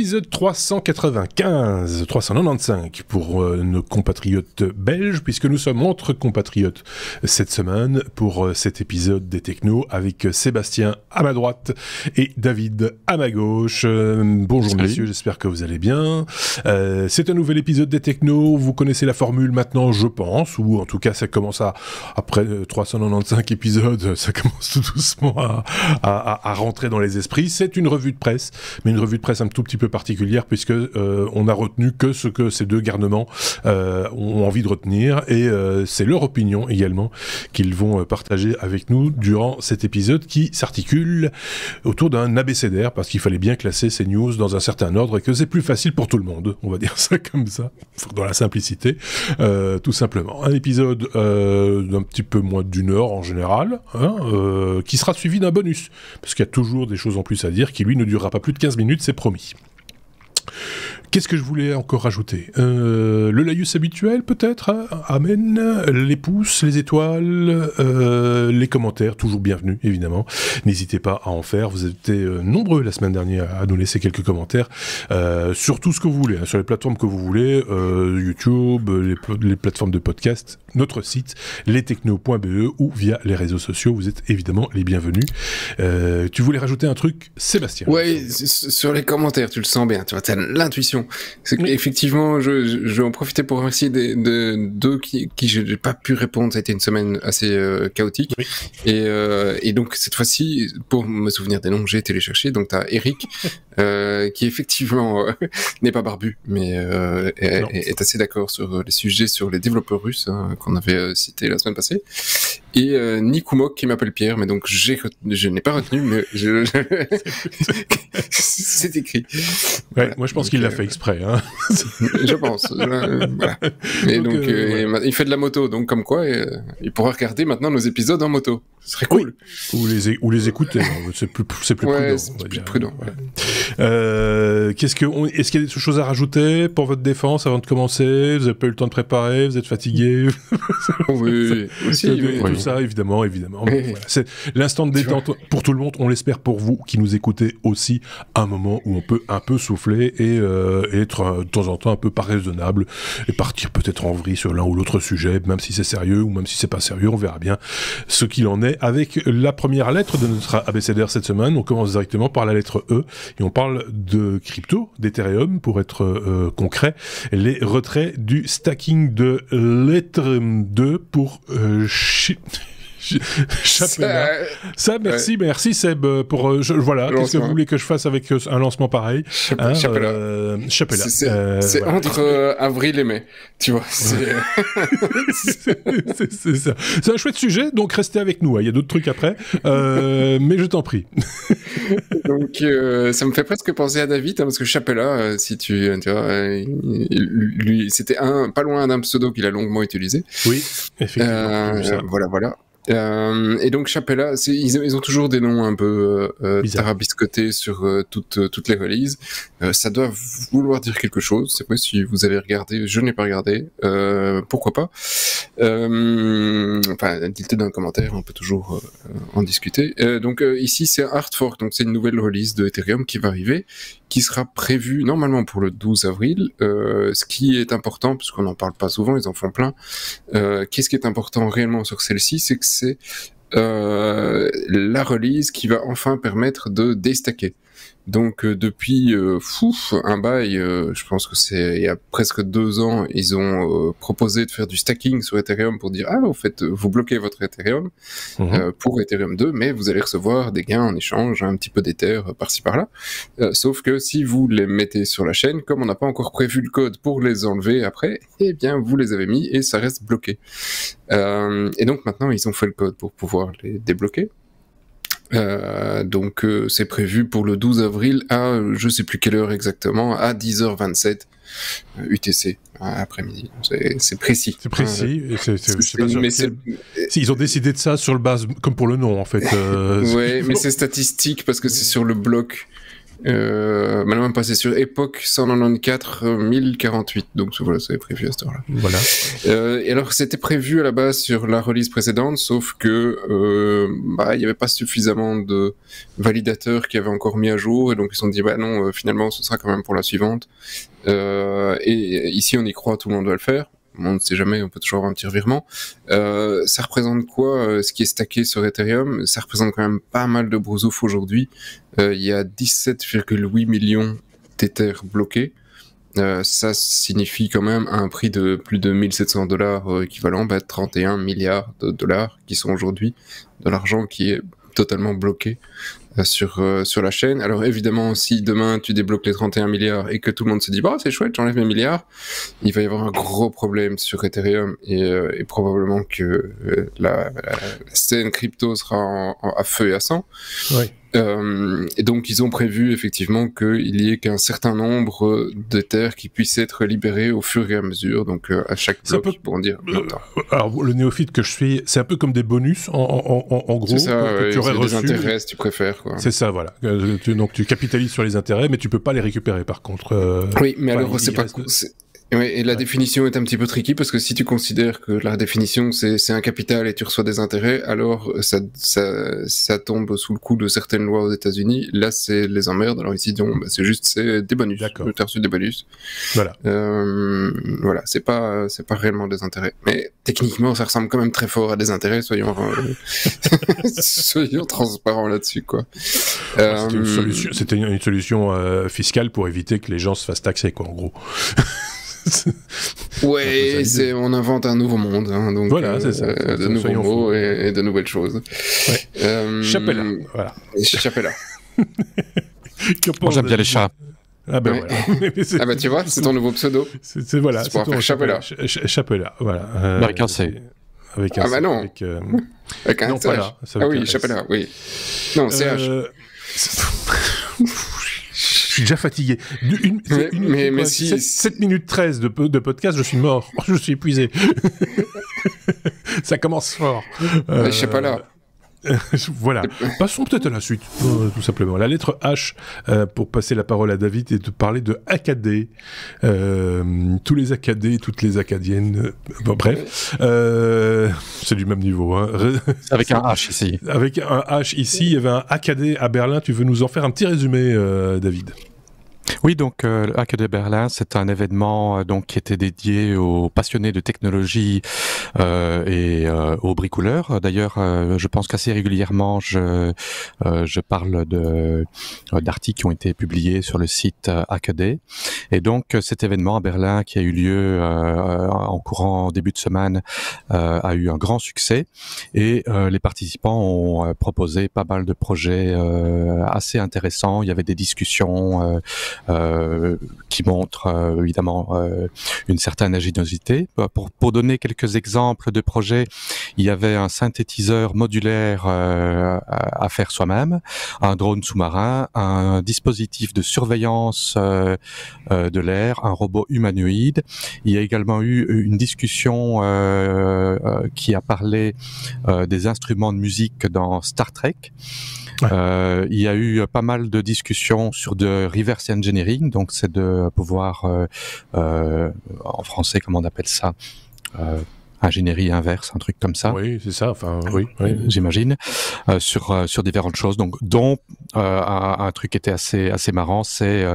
Épisode 395 pour nos compatriotes belges, puisque nous sommes entre compatriotes cette semaine pour cet épisode des Technos avec Sébastien à ma droite et David à ma gauche. Bonjour messieurs, j'espère que vous allez bien. C'est un nouvel épisode des Technos, vous connaissez la formule maintenant je pense, ou en tout cas ça commence après 395 épisodes, ça commence tout doucement à rentrer dans les esprits. C'est une revue de presse, mais une revue de presse un tout petit peu particulière puisque on a retenu que ce que ces deux garnements ont envie de retenir et c'est leur opinion également qu'ils vont partager avec nous durant cet épisode qui s'articule autour d'un abécédaire parce qu'il fallait bien classer ces news dans un certain ordre et que c'est plus facile pour tout le monde, on va dire ça comme ça, dans la simplicité, tout simplement. Un épisode d'un petit peu moins d'une heure en général, qui sera suivi d'un bonus, parce qu'il y a toujours des choses en plus à dire qui lui ne durera pas plus de 15 minutes, c'est promis. Qu'est-ce que je voulais encore rajouter ? Le laïus habituel, peut-être, hein ? Amen. Les pouces, les étoiles, les commentaires, toujours bienvenus, évidemment. N'hésitez pas à en faire. Vous étiez nombreux la semaine dernière à nous laisser quelques commentaires sur tout ce que vous voulez, hein, sur les plateformes que vous voulez, YouTube, les plateformes de podcast, notre site, lestechno.be ou via les réseaux sociaux. Vous êtes évidemment les bienvenus. Tu voulais rajouter un truc, Sébastien ? Ouais, sur les commentaires, tu le sens bien, tu vois, t'as l'intuition. C'est qu'effectivement, je vais en profiter pour remercier deux qui je n'ai pas pu répondre. Ça a été une semaine assez chaotique. Oui. Et donc, cette fois-ci, pour me souvenir des noms, j'ai été les chercher. Donc, t'as Eric, qui effectivement n'est pas barbu, mais est assez d'accord sur les sujets sur les développeurs russes qu'on avait cités la semaine passée. Et Nikumok qui m'appelle Pierre, mais donc je n'ai pas retenu, mais c'est écrit. Ouais, voilà. Moi je pense qu'il l'a fait exprès. Hein. Je pense. Voilà. Et donc voilà. Il fait de la moto, donc comme quoi il pourra regarder maintenant nos épisodes en moto. Ce serait cool. Oui. Ou les écouter. C'est plus prudent. C'est plus prudent. Ouais. Est-ce qu'il y a des choses à rajouter pour votre défense avant de commencer ? Vous n'avez pas eu le temps de préparer ? Vous êtes fatigué ? Oui. Tout ça, évidemment. Mais voilà. C'est l'instant de détente pour tout le monde. On l'espère pour vous qui nous écoutez aussi. Un moment où on peut un peu souffler et être de temps en temps un peu pas raisonnable et partir peut-être en vrille sur l'un ou l'autre sujet, même si c'est sérieux ou même si c'est pas sérieux. On verra bien ce qu'il en est avec la première lettre de notre abécédaire cette semaine. On commence directement par la lettre E et on parle de crypto, d'Ethereum pour être concret, les retraits du stacking de l'Ethereum 2 pour Chapella. Ça, merci Seb pour voilà. Qu'est-ce que vous voulez que je fasse avec un lancement pareil ? Chapella. C'est voilà. Entre avril et mai, tu vois. C'est ça. C'est un chouette sujet, donc restez avec nous. Il y a d'autres trucs après, mais je t'en prie. Donc ça me fait presque penser à David, parce que Chapella, si tu vois, lui, c'était pas loin d'un pseudo qu'il a longuement utilisé. Oui, effectivement. Voilà. Et donc Chapella, ils ont toujours des noms un peu tarabiscotés sur toutes les releases. Ça doit vouloir dire quelque chose. C'est vrai, si vous avez regardé, je n'ai pas regardé. Pourquoi pas dites-le dans un commentaire, on peut toujours en discuter. Donc ici, c'est un hard fork, donc c'est une nouvelle release de Ethereum qui va arriver, qui sera prévue normalement pour le 12 avril. Ce qui est important, puisqu'on n'en parle pas souvent, ils en font plein. Qu'est-ce qui est important réellement sur celle-ci, c'est que c'est la release qui va enfin permettre de déstacker. Donc depuis un bail, je pense que c'est il y a presque 2 ans, ils ont proposé de faire du stacking sur Ethereum pour dire en fait vous bloquez votre Ethereum pour Ethereum 2, mais vous allez recevoir des gains en échange, un petit peu d'Ether par-ci par-là. Sauf que si vous les mettez sur la chaîne, comme on n'a pas encore prévu le code pour les enlever après, eh bien vous les avez mis et ça reste bloqué. Et donc maintenant ils ont fait le code pour pouvoir les débloquer. Donc c'est prévu pour le 12 avril à je sais plus quelle heure exactement, à 10h27 UTC après-midi. C'est précis. C'est précis. Ils ont décidé de ça sur le base comme pour le nom en fait. Ouais, mais c'est statistique parce que c'est sur le bloc Maintenant, même passé sur Epoch 194 1048. Donc voilà, c'est prévu à cette heure-là. Voilà. Et alors, c'était prévu à la base sur la release précédente, sauf que il n'y avait pas suffisamment de validateurs qui avaient encore mis à jour, et donc ils se sont dit non, finalement, ce sera quand même pour la suivante. Et ici, on y croit, tout le monde doit le faire. On ne sait jamais, on peut toujours avoir un petit revirement. Ça représente quoi, ce qui est stacké sur Ethereum? Ça représente quand même pas mal de brousouf aujourd'hui. Il y a 17,8 millions d'Ethers bloqués. Ça signifie quand même un prix de plus de 1700 $, équivalent 31 milliards de dollars qui sont aujourd'hui de l'argent qui est totalement bloqué sur la chaîne. Alors évidemment, si demain tu débloques les 31 milliards et que tout le monde se dit c'est chouette, j'enlève mes milliards, il va y avoir un gros problème sur Ethereum et probablement que la scène crypto sera à feu et à sang. Oui. Et donc ils ont prévu effectivement qu'il y ait qu'un certain nombre d'Ethers qui puissent être libérés au fur et à mesure, donc à chaque bloc ils pourront dire alors le néophyte que je suis, c'est un peu comme des bonus en gros, c'est ça, que tu aurais reçu. Des intérêts si tu préfères, quoi. C'est ça, voilà. Donc tu capitalises sur les intérêts, mais tu peux pas les récupérer par contre. Oui, mais alors c'est pas... Et la définition est un petit peu tricky, parce que si tu considères que la définition c'est un capital et tu reçois des intérêts, alors ça tombe sous le coup de certaines lois aux États-Unis. Là, c'est les emmerdes. Alors ici, c'est des bonus. D'accord. Tu as reçu des bonus. Voilà. Voilà, c'est pas réellement des intérêts. Mais techniquement, ça ressemble quand même très fort à des intérêts. Soyons transparents là-dessus, quoi. C'était une solution fiscale pour éviter que les gens se fassent taxer, quoi, en gros. Ouais, on invente un nouveau monde, hein, donc voilà, c'est ça, de nouveaux mots et de nouvelles choses. Ouais. Chapella, voilà. Chapella. Moi j'aime bien les chats. Ah ben voilà. Tu vois, c'est ton nouveau pseudo. C'est voilà, c'est pour faire Chapella. Chapella, voilà. Avec un C. Avec un C. Non. Avec un non, CH. Oui, Chapella, oui. Non, CH. Je suis déjà fatigué. Mais si... 7 minutes 13 de podcast, je suis mort. Je suis épuisé. Ça commence fort. Je sais pas là. Voilà. Passons peut-être à la suite, tout simplement. La lettre H, pour passer la parole à David et de parler de Acadé. Tous les Acadés, toutes les Acadiennes. Bref. C'est du même niveau. Hein. Avec un H ici. Avec un H ici. Il y avait un Acadé à Berlin. Tu veux nous en faire un petit résumé, David ? Oui, donc Acadé Berlin, c'est un événement qui était dédié aux passionnés de technologie et aux bricoleurs. D'ailleurs, je pense qu'assez régulièrement, je parle d'articles qui ont été publiés sur le site Acadé. Et donc, cet événement à Berlin qui a eu lieu en courant début de semaine a eu un grand succès. Et les participants ont proposé pas mal de projets assez intéressants. Il y avait des discussions qui montre évidemment une certaine ingéniosité. Pour donner quelques exemples de projets, il y avait un synthétiseur modulaire à faire soi-même, un drone sous-marin, un dispositif de surveillance de l'air, un robot humanoïde. Il y a également eu une discussion qui a parlé des instruments de musique dans Star Trek. Ouais. Il y a eu pas mal de discussions sur de reverse engineering, donc c'est de pouvoir, en français, comment on appelle ça, ingénierie inverse, un truc comme ça. Oui, c'est ça. Enfin, oui. J'imagine sur différentes choses. Donc, dont un truc qui était assez marrant, c'est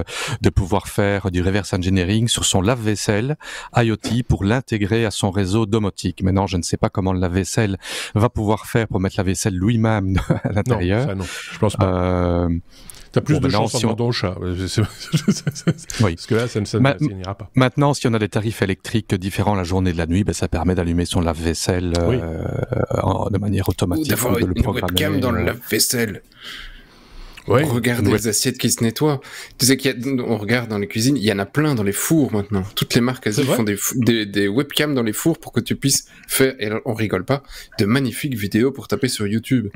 de pouvoir faire du reverse engineering sur son lave-vaisselle IoT pour l'intégrer à son réseau domotique. Maintenant, je ne sais pas comment le lave-vaisselle va pouvoir faire pour mettre la vaisselle lui-même à l'intérieur. Non, ça non, je pense pas. T'as plus de chance en demandant au chat. Oui. Parce que là, ça n'ira pas. Maintenant, si on a des tarifs électriques différents la journée et de la nuit, ça permet d'allumer son lave-vaisselle de manière automatique. D'avoir une webcam dans le lave-vaisselle. Ouais, regarde les assiettes qui se nettoient. Tu sais on regarde dans les cuisines, il y en a plein dans les fours maintenant. Toutes les marques Asie font des webcams dans les fours pour que tu puisses faire, et on rigole pas, de magnifiques vidéos pour taper sur YouTube.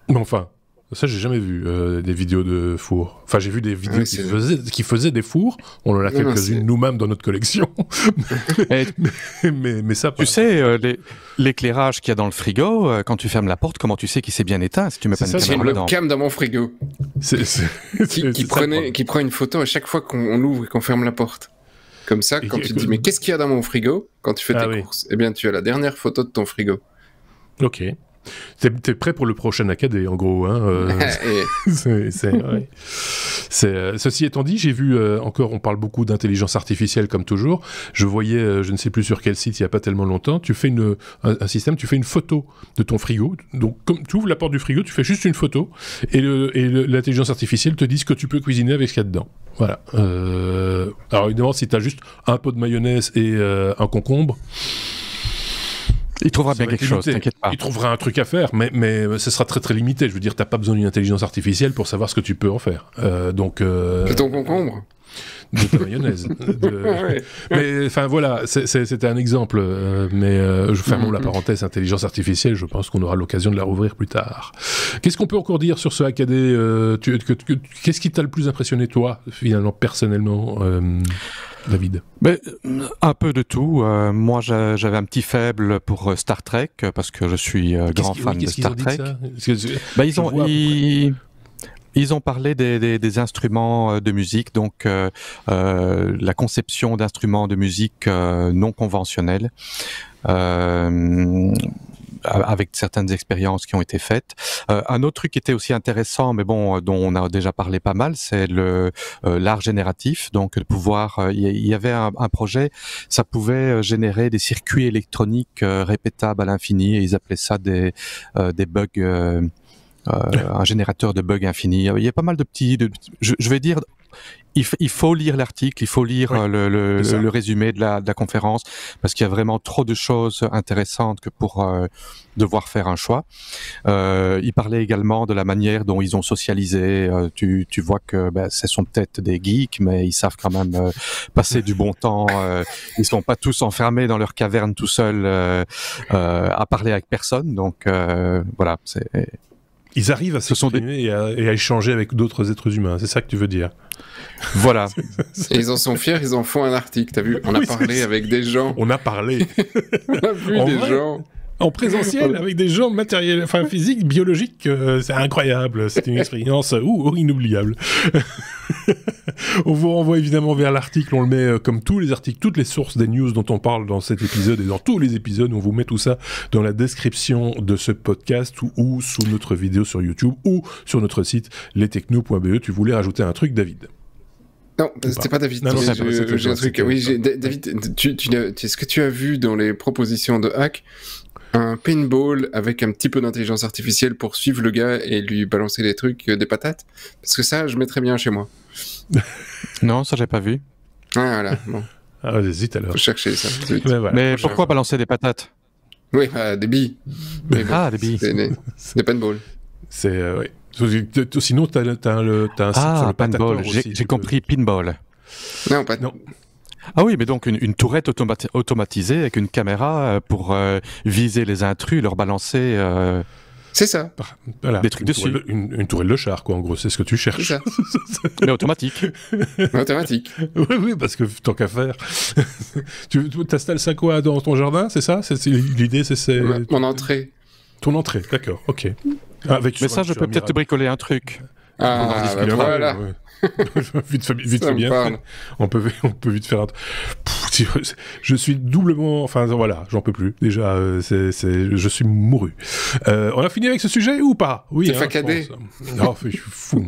Mais enfin... Ça, j'ai jamais vu des vidéos de fours. Enfin, j'ai vu des vidéos qui faisaient des fours. On en a quelques-unes nous-mêmes dans notre collection. mais ça, tu sais, l'éclairage qu'il y a dans le frigo, quand tu fermes la porte, comment tu sais qu'il s'est bien éteint si tu mets pas une caméra dedans? J'ai le cam dans mon frigo. Qui prend une photo à chaque fois qu'on l'ouvre et qu'on ferme la porte. Comme ça, quand tu te dis, mais qu'est-ce qu'il y a dans mon frigo? Quand tu fais tes courses, eh bien, tu as la dernière photo de ton frigo. Ok. T'es prêt pour le prochain AKD, en gros. Hein, ceci étant dit, j'ai vu, encore, on parle beaucoup d'intelligence artificielle comme toujours. Je voyais, je ne sais plus sur quel site, il n'y a pas tellement longtemps, tu fais un système, tu fais une photo de ton frigo. Donc, comme tu ouvres la porte du frigo, tu fais juste une photo et l'intelligence artificielle te dit ce que tu peux cuisiner avec ce qu'il y a dedans. Voilà. Alors évidemment, si tu as juste un pot de mayonnaise et un concombre, il trouvera bien quelque chose, t'inquiète pas. Il trouvera un truc à faire, mais ce sera très très limité. Je veux dire, t'as pas besoin d'une intelligence artificielle pour savoir ce que tu peux en faire. De ton concombre, de ta mayonnaise. Ouais. Mais enfin voilà, c'était un exemple. Je ferme la parenthèse intelligence artificielle. Je pense qu'on aura l'occasion de la rouvrir plus tard. Qu'est-ce qu'on peut encore dire sur ce AKD? Qu'est-ce qui t'a le plus impressionné toi, finalement, personnellement, David? Un peu de tout. Moi, j'avais un petit faible pour Star Trek parce que je suis grand fan de Star Trek. Ils ont parlé des instruments de musique, donc la conception d'instruments de musique non conventionnels. Avec certaines expériences qui ont été faites. Un autre truc qui était aussi intéressant, mais bon, dont on a déjà parlé pas mal, c'est l'art génératif. Donc, de pouvoir, il y avait un projet, ça pouvait générer des circuits électroniques répétables à l'infini, et ils appelaient ça des bugs, un générateur de bugs infini. Il y a pas mal de petits, je vais dire. Il faut lire l'article, il faut lire le résumé de la conférence, parce qu'il y a vraiment trop de choses intéressantes que pour devoir faire un choix. Il parlait également de la manière dont ils ont socialisé. Tu vois que ce sont peut-être des geeks, mais ils savent quand même passer du bon temps. Ils sont pas tous enfermés dans leur caverne tout seuls à parler avec personne. Donc voilà, c'est... Ils arrivent à s'exprimer et à échanger avec d'autres êtres humains, c'est ça que tu veux dire? Voilà. Et ils en sont fiers, ils en font un article, t'as vu? On a parlé avec des gens. On a parlé. On a vu des gens. En présentiel, avec des gens matériels, enfin physiques, biologiques, c'est incroyable, c'est une expérience inoubliable. On vous renvoie évidemment vers l'article, on le met comme tous les articles, toutes les sources des news dont on parle dans cet épisode et dans tous les épisodes, on vous met tout ça dans la description de ce podcast ou sous notre vidéo sur YouTube ou sur notre site lestechno.be. Tu voulais rajouter un truc, David? Non, c'était pas David. Non, j'ai un truc. Oui, David, est-ce que tu as vu dans les propositions de hack un paintball avec un petit peu d'intelligence artificielle pour suivre le gars et lui balancer des trucs, des patates? Parce que ça, je mettrais bien chez moi. Non, ça j'ai pas vu. Ah voilà, bon. Ah, hésite alors. Faut chercher ça. Mais pourquoi balancer des patates? Oui, des billes. Mais bon, des billes. Des paintball. C'est oui. Sinon, t'as un site sur le paintball. J'ai compris pinball. Non, pas non. Ah oui, mais donc une tourette automatisée avec une caméra pour viser les intrus, leur balancer c'est ça. Voilà, des trucs dessus. Une tourelle de char, quoi, en gros, c'est ce que tu cherches. C'est ça. Mais automatique. Automatique. Oui, parce que tant qu'à faire. Tu t'installes ça quoi dans ton jardin, c'est ça? L'idée, c'est... Mon entrée. Ton entrée, d'accord, ok. Mais ça, je peux peut-être te bricoler un truc. Ah, voilà. Ouais. vite fait bien. On peut vite faire un... je suis doublement... Enfin, voilà, j'en peux plus. Déjà, je suis mouru. On a fini avec ce sujet ou pas? Oui. C'est facadé. Non, je suis fou.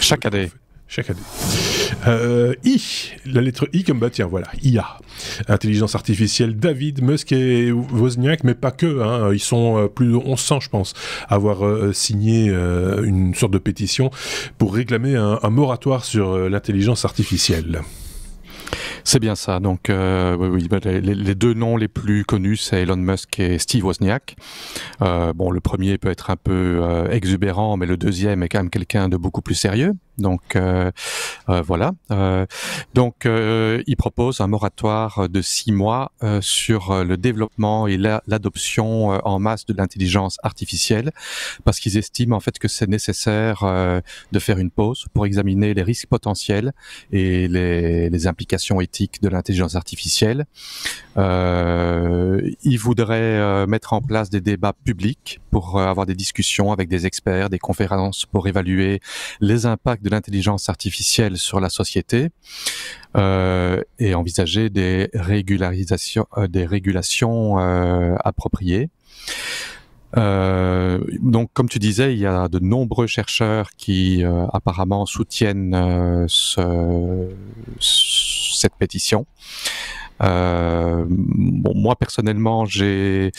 Chaque année. La lettre I comme tiens, voilà, IA. Intelligence artificielle, David, Musk et Wozniak, mais pas que, hein, ils sont plus de 1100, je pense, avoir signé une sorte de pétition pour réclamer un moratoire sur l'intelligence artificielle. C'est bien ça. Donc, les deux noms les plus connus, c'est Elon Musk et Steve Wozniak. Le premier peut être un peu exubérant, mais le deuxième est quand même quelqu'un de beaucoup plus sérieux. Donc voilà. Donc il propose un moratoire de 6 mois sur le développement et l'adoption en masse de l'intelligence artificielle, parce qu'ils estiment en fait que c'est nécessaire de faire une pause pour examiner les risques potentiels et les implications éthiques de l'intelligence artificielle. Il voudrait mettre en place des débats publics pour avoir des discussions avec des experts, des conférences pour évaluer les impacts de l'intelligence artificielle sur la société et envisager des régulations appropriées. Donc, comme tu disais, il y a de nombreux chercheurs qui apparemment soutiennent cette pétition. Bon, moi personnellement, j'ai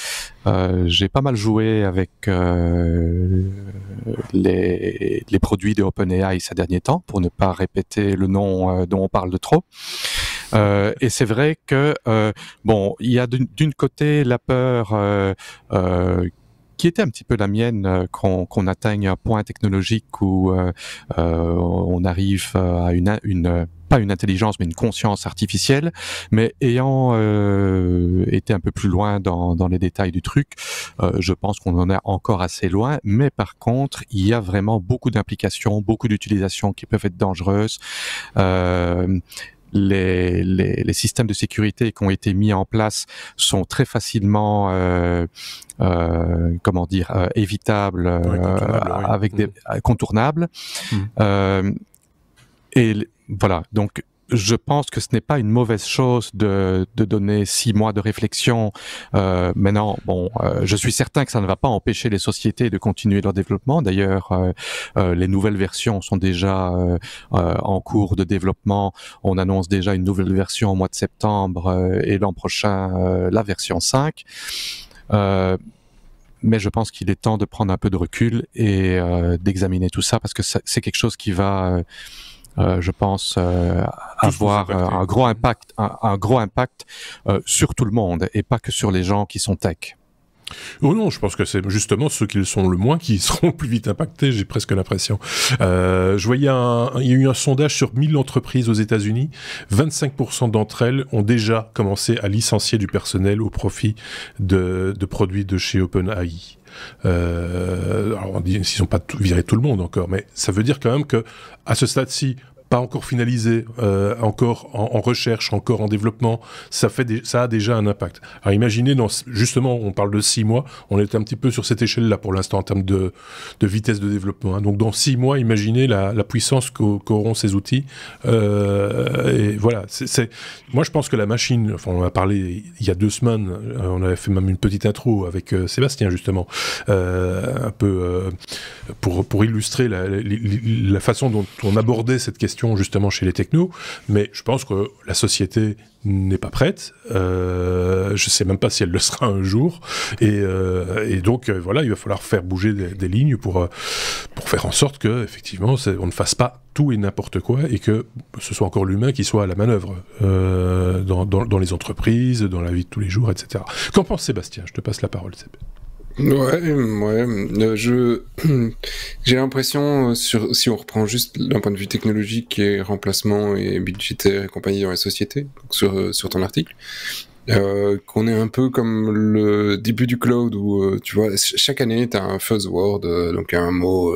pas mal joué avec les produits de OpenAI ces derniers temps, pour ne pas répéter le nom dont on parle de trop. Et c'est vrai que bon, il y a d'une côté la peur qui était un petit peu la mienne, qu'on atteigne un point technologique où on arrive à pas une intelligence, mais une conscience artificielle. Mais ayant été un peu plus loin dans les détails du truc, je pense qu'on en est encore assez loin. Mais par contre, il y a vraiment beaucoup d'implications, beaucoup d'utilisations qui peuvent être dangereuses. Les systèmes de sécurité qui ont été mis en place sont très facilement évitables, avec des contournables. Et voilà, donc je pense que ce n'est pas une mauvaise chose de donner 6 mois de réflexion. Maintenant, bon, je suis certain que ça ne va pas empêcher les sociétés de continuer leur développement. D'ailleurs, les nouvelles versions sont déjà en cours de développement. On annonce déjà une nouvelle version au mois de septembre et l'an prochain la version 5. Mais je pense qu'il est temps de prendre un peu de recul et d'examiner tout ça, parce que c'est quelque chose qui va... je pense avoir un gros impact sur tout le monde et pas que sur les gens qui sont tech. Oh non, je pense que c'est justement ceux qui le sont le moins qui seront plus vite impactés, j'ai presque l'impression. Je voyais il y a eu un sondage sur 1000 entreprises aux États-Unis. 25% d'entre elles ont déjà commencé à licencier du personnel au profit de produits de chez OpenAI. Alors on dit s'ils n'ont pas viré tout le monde encore, mais ça veut dire quand même que à ce stade-ci, pas encore finalisé, encore en recherche, encore en développement, ça a déjà un impact. Alors imaginez, justement, on parle de 6 mois, on est un petit peu sur cette échelle-là pour l'instant en termes de vitesse de développement. Hein. Donc dans 6 mois, imaginez la puissance qu'auront ces outils. Et voilà, moi je pense que la machine, enfin on en a parlé il y a 2 semaines, on avait fait même une petite intro avec Sébastien justement, un peu pour illustrer la façon dont on abordait cette question justement chez les technos, mais je pense que la société n'est pas prête. Je sais même pas si elle le sera un jour, et donc voilà, il va falloir faire bouger des lignes pour faire en sorte que effectivement on ne fasse pas tout et n'importe quoi, et que ce soit encore l'humain qui soit à la manœuvre dans les entreprises, dans la vie de tous les jours, etc. Qu'en pense Sébastien? Je te passe la parole, Sébastien. Ouais, j'ai l'impression, si on reprend juste d'un point de vue technologique et remplacement et budgétaire et compagnie dans les sociétés, sur ton article, qu'on est un peu comme le début du cloud où, tu vois, chaque année t'as un buzzword, donc un mot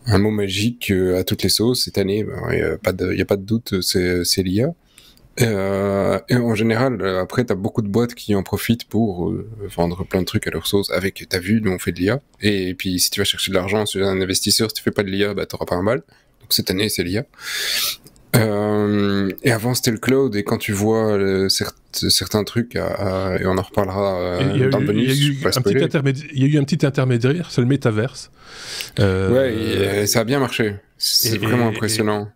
magique à toutes les sauces. Cette année, y a pas de doute, c'est l'IA. Et en général, après, t'as beaucoup de boîtes qui en profitent pour vendre plein de trucs à leur sauce. Avec, t'as vu, nous on fait de l'IA. Et puis, si tu vas chercher de l'argent, si tu es un investisseur, si tu fais pas de l'IA, bah t'auras pas un mal. Donc cette année, c'est l'IA. Et avant, c'était le cloud. Et quand tu vois certains trucs, et on en reparlera dans le bonus. Il y a eu un petit intermédiaire, c'est le métaverse. Ouais, et ça a bien marché. C'est vraiment impressionnant.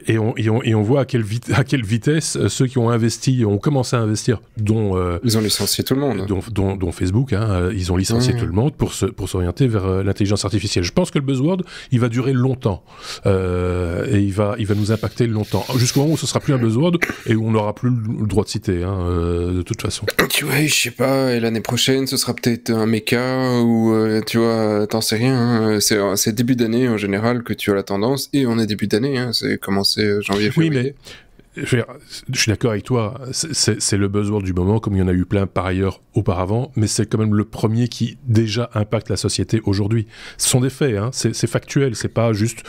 Et on voit à quelle vitesse ceux qui ont commencé à investir, dont ils ont licencié tout le monde, dont Facebook, ils ont licencié tout le monde pour s'orienter vers l'intelligence artificielle. Je pense que le buzzword, il va durer longtemps et il va nous impacter longtemps, jusqu'au moment où ce sera plus un buzzword et où on n'aura plus le droit de citer, de toute façon. Tu vois, je sais pas, et l'année prochaine, ce sera peut-être un méca ou tu vois, t'en sais rien. C'est début d'année en général que tu as la tendance, et on est début d'année, c'est commencé janvier, février. Oui, mais je suis d'accord avec toi, c'est le buzzword du moment, comme il y en a eu plein par ailleurs auparavant, mais c'est quand même le premier qui déjà impacte la société aujourd'hui. Ce sont des faits, c'est factuel, c'est pas juste...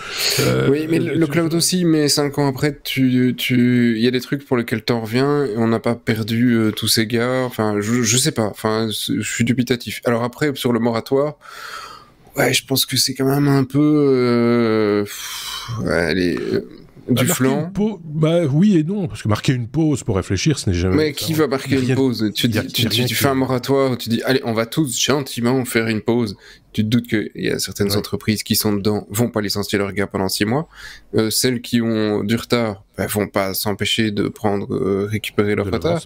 oui, mais le cloud aussi, mais 5 ans après, il y a des trucs pour lesquels t'en reviens, et on n'a pas perdu tous ces gars, enfin, je sais pas, enfin, je suis dubitatif. Alors après, sur le moratoire, ouais, je pense que c'est quand même un peu... du flanc. Oui et non, parce que marquer une pause pour réfléchir, ce n'est jamais... Mais qui va marquer une pause? Tu fais un moratoire, tu dis, allez, on va tous gentiment faire une pause. Tu te doutes qu'il y a certaines entreprises qui sont dedans, vont pas licencier leurs gars pendant 6 mois. Celles qui ont du retard, vont pas s'empêcher de récupérer leur retard.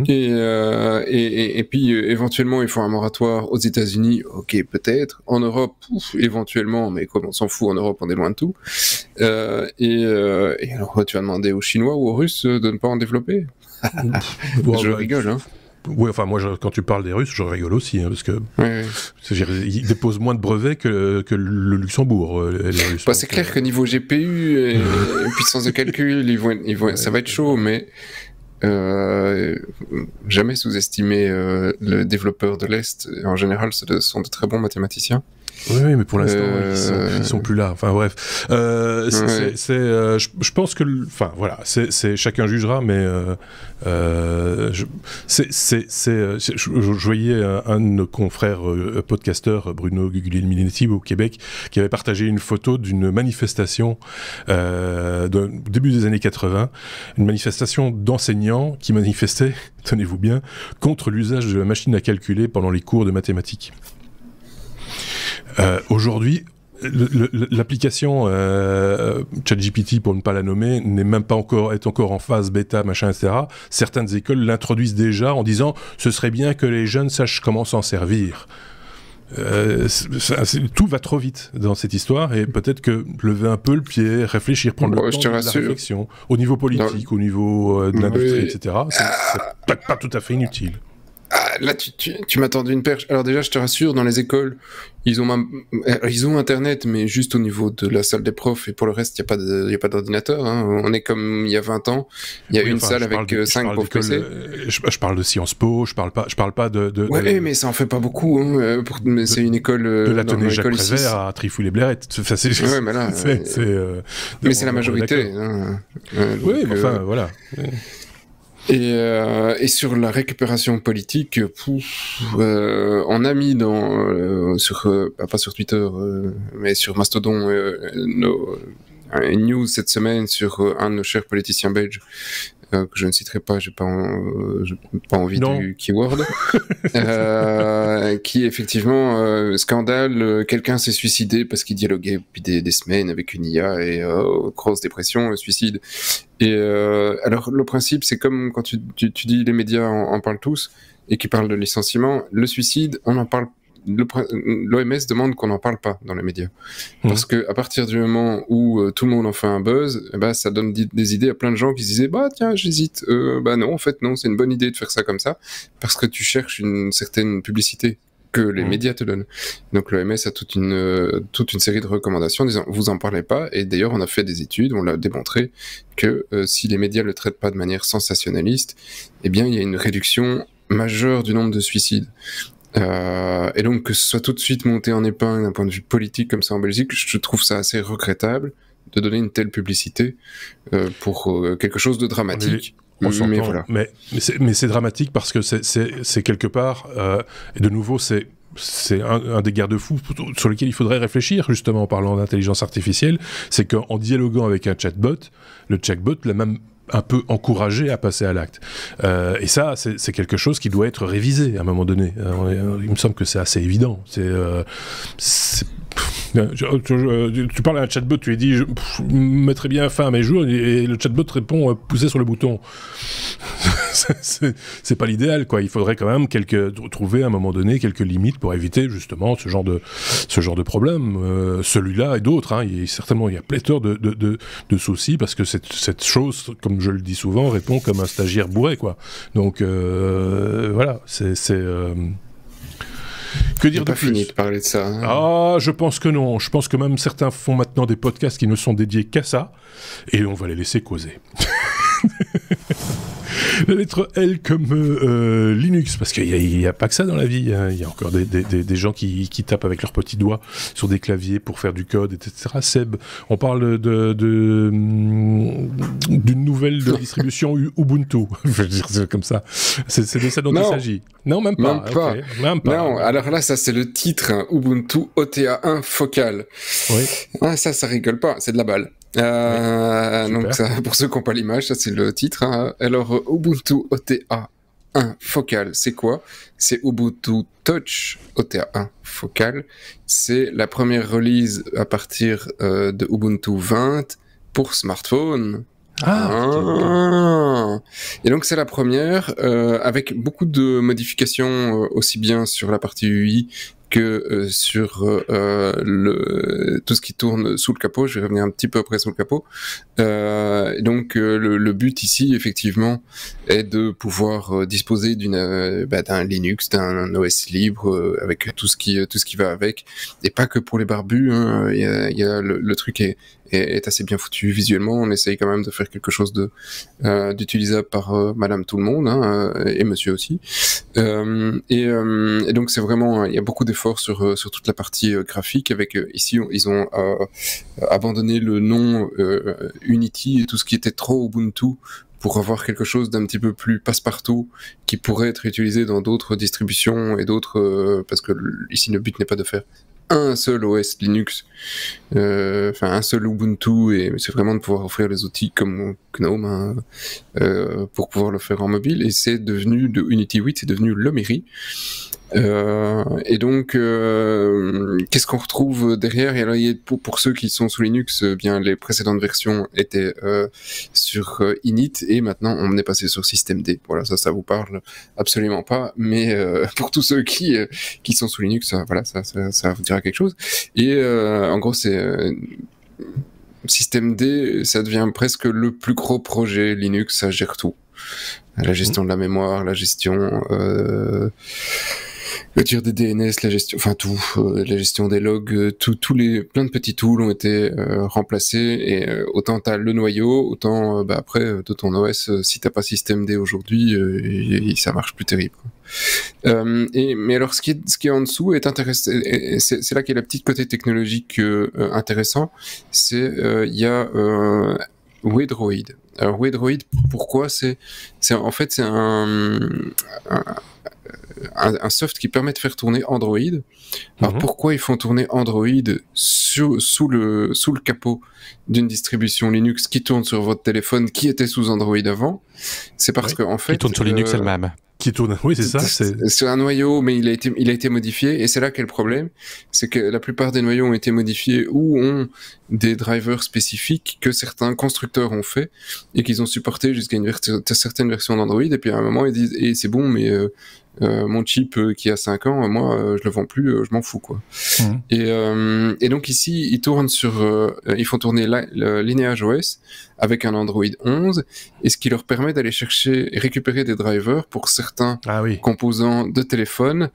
Et puis, éventuellement, ils font un moratoire aux États-Unis, ok, peut-être. En Europe, éventuellement, mais comme on s'en fout, en Europe, on est loin de tout. Et alors, tu vas demander aux Chinois ou aux Russes de ne pas en développer? Je rigole, hein. Oui, enfin, moi, quand tu parles des Russes, je rigole aussi, parce que ils déposent moins de brevets que le Luxembourg. Les Russes, c'est clair que niveau GPU et puissance de calcul, ça va être chaud, mais jamais sous-estimer le développeur de l'Est. En général, ce sont de très bons mathématiciens. Oui, mais pour l'instant, ils sont plus là. Enfin bref, je pense que, enfin voilà, c'est chacun jugera, mais je voyais un de nos confrères podcasteurs, Bruno Guglielminetti au Québec, qui avait partagé une photo d'une manifestation début des années 80, une manifestation d'enseignants qui manifestaient, tenez-vous bien, contre l'usage de la machine à calculer pendant les cours de mathématiques. Aujourd'hui, l'application ChatGPT, pour ne pas la nommer, est encore en phase bêta, machin, etc. Certaines écoles l'introduisent déjà en disant « ce serait bien que les jeunes sachent comment s'en servir ». Tout va trop vite dans cette histoire, et peut-être que lever un peu le pied, réfléchir, prendre le temps de la réflexion, au niveau politique, au niveau de l'industrie, etc., c'est peut-être pas tout à fait inutile. Là, tu m'as tendu une perche. Alors déjà, je te rassure, dans les écoles, ils ont Internet, mais juste au niveau de la salle des profs, et pour le reste, il n'y a pas d'ordinateur. On est comme il y a 20 ans. Il y a une salle avec 5 pauvres PC. Je parle de Sciences Po, je parle pas de... Ouais, mais ça en fait pas beaucoup. Mais c'est une école... de l'atelier Jacques Prévert à Trifouille-les-Blairettes. Ouais, mais là... mais c'est la majorité. Oui, mais enfin, voilà... Et sur la récupération politique, on a mis pas sur Twitter, mais sur Mastodon, une news cette semaine sur un de nos chers politiciens belges, que je ne citerai pas, j'ai pas envie du keyword, qui effectivement, scandale, quelqu'un s'est suicidé parce qu'il dialoguait depuis des semaines avec une IA et grosse dépression, suicide. Et alors le principe, c'est comme quand tu dis les médias en parlent tous et qui parlent de licenciement, le suicide, on en parle. L'OMS demande qu'on n'en parle pas dans les médias. Parce que à partir du moment où tout le monde en fait un buzz, ça donne des idées à plein de gens qui se disaient tiens, j'hésite. Non, en fait non, c'est une bonne idée de faire ça comme ça, parce que tu cherches une certaine publicité que les médias te donnent. Donc l'OMS a toute une série de recommandations disant vous en parlez pas, et d'ailleurs on a fait des études, on l'a démontré que si les médias le traitent pas de manière sensationnaliste, eh bien il y a une réduction majeure du nombre de suicides. Et donc que ce soit tout de suite monté en épingle d'un point de vue politique comme ça en Belgique, je trouve ça assez regrettable de donner une telle publicité pour quelque chose de dramatique. Mais voilà. Mais c'est dramatique parce que c'est quelque part, et de nouveau c'est un des garde-fous sur lesquels il faudrait réfléchir, justement, en parlant d'intelligence artificielle, c'est qu'en dialoguant avec un chatbot, le chatbot l'a même un peu encouragé à passer à l'acte. Et ça, c'est quelque chose qui doit être révisé à un moment donné. Il me semble que c'est assez évident. Tu parles à un chatbot, tu lui dis je mettrais bien fin à mes jours, et le chatbot répond poussez sur le bouton. C'est pas l'idéal, quoi. Il faudrait quand même trouver à un moment donné quelques limites pour éviter justement ce genre de problème. Celui-là et d'autres, hein. Il y a pléthore de soucis parce que cette chose, comme je le dis souvent, répond comme un stagiaire bourré, quoi. Donc voilà, que dire de plus ? Fini de parler de ça. Hein. Ah, je pense que non. Je pense que même certains font maintenant des podcasts qui ne sont dédiés qu'à ça, et on va les laisser causer. La lettre L comme Linux, parce qu'il n'y a pas que ça dans la vie, hein. Il y a encore des gens qui tapent avec leurs petits doigts sur des claviers pour faire du code, etc. Seb, on parle d'une nouvelle de distribution Ubuntu. Je veux dire, c'est comme ça. C'est de ça dont il s'agit. Non, même pas. Okay. Même pas. Non, alors là, ça c'est le titre, hein, Ubuntu OTA1 Focal. Oui. Ah, ça rigole pas, c'est de la balle. Donc ça, pour ceux qui n'ont pas l'image, ça c'est le titre. Hein. Alors Ubuntu OTA1 Focal, c'est quoi ? C'est Ubuntu Touch OTA1 Focal. C'est la première release à partir de Ubuntu 20 pour smartphone. Et donc c'est la première avec beaucoup de modifications aussi bien sur la partie UI que sur tout ce qui tourne sous le capot. Je vais revenir un petit peu après sous le capot. Donc le but ici effectivement est de pouvoir disposer d'un Linux, d'un OS libre avec tout ce qui va avec, et pas que pour les barbus. Hein. Il y a le truc est assez bien foutu visuellement. On essaye quand même de faire quelque chose d'utilisable par Madame tout le monde, hein, et Monsieur aussi. Et donc c'est vraiment, il y a beaucoup d'efforts sur toute la partie graphique. Avec ici ils ont abandonné le nom Unity et tout ce qui était trop Ubuntu pour avoir quelque chose d'un petit peu plus passe-partout qui pourrait être utilisé dans d'autres distributions et d'autres parce que ici le but n'est pas de faire un seul OS Linux, un seul Ubuntu, et c'est vraiment de pouvoir offrir les outils comme GNOME, hein, pour pouvoir le faire en mobile, et c'est devenu de Unity 8, c'est devenu Lomery. Et donc, qu'est-ce qu'on retrouve derrière ? Et alors, pour ceux qui sont sous Linux, bien les précédentes versions étaient sur init, et maintenant on est passé sur systemd. Voilà, ça vous parle absolument pas, mais pour tous ceux qui sont sous Linux, ça vous dira quelque chose. Et en gros, c'est systemd, ça devient presque le plus gros projet Linux. Ça gère tout, la gestion de la mémoire, la gestion le tir des DNS, la gestion, la gestion des logs, plein de petits tools ont été remplacés, et autant t'as le noyau, autant après de ton OS, si t'as pas systemd aujourd'hui, ça marche plus terrible. Mais alors ce qui est en dessous est intéressant, et c'est là qu'est la petite côté technologique intéressant, c'est il y a Wedroid. Alors Wedroid, pourquoi c'est en fait c'est un soft qui permet de faire tourner Android. Alors pourquoi ils font tourner Android sous le capot d'une distribution Linux qui tourne sur votre téléphone qui était sous Android avant ? C'est parce que en fait, qui tourne sur Linux elle-même. Qui tourne, oui, c'est ça. C'est un noyau, mais il a été modifié, et c'est là qu'est le problème, c'est que la plupart des noyaux ont été modifiés ou ont des drivers spécifiques que certains constructeurs ont fait et qu'ils ont supporté jusqu'à une certaine version d'Android, et puis à un moment ils disent et c'est bon, mais mon chip qui a 5 ans, moi je le vends plus, je m'en fous, quoi. Et donc ici ils tournent ils font tourner le Lineage OS avec un Android 11, et ce qui leur permet d'aller chercher et récupérer des drivers pour certains composants de téléphone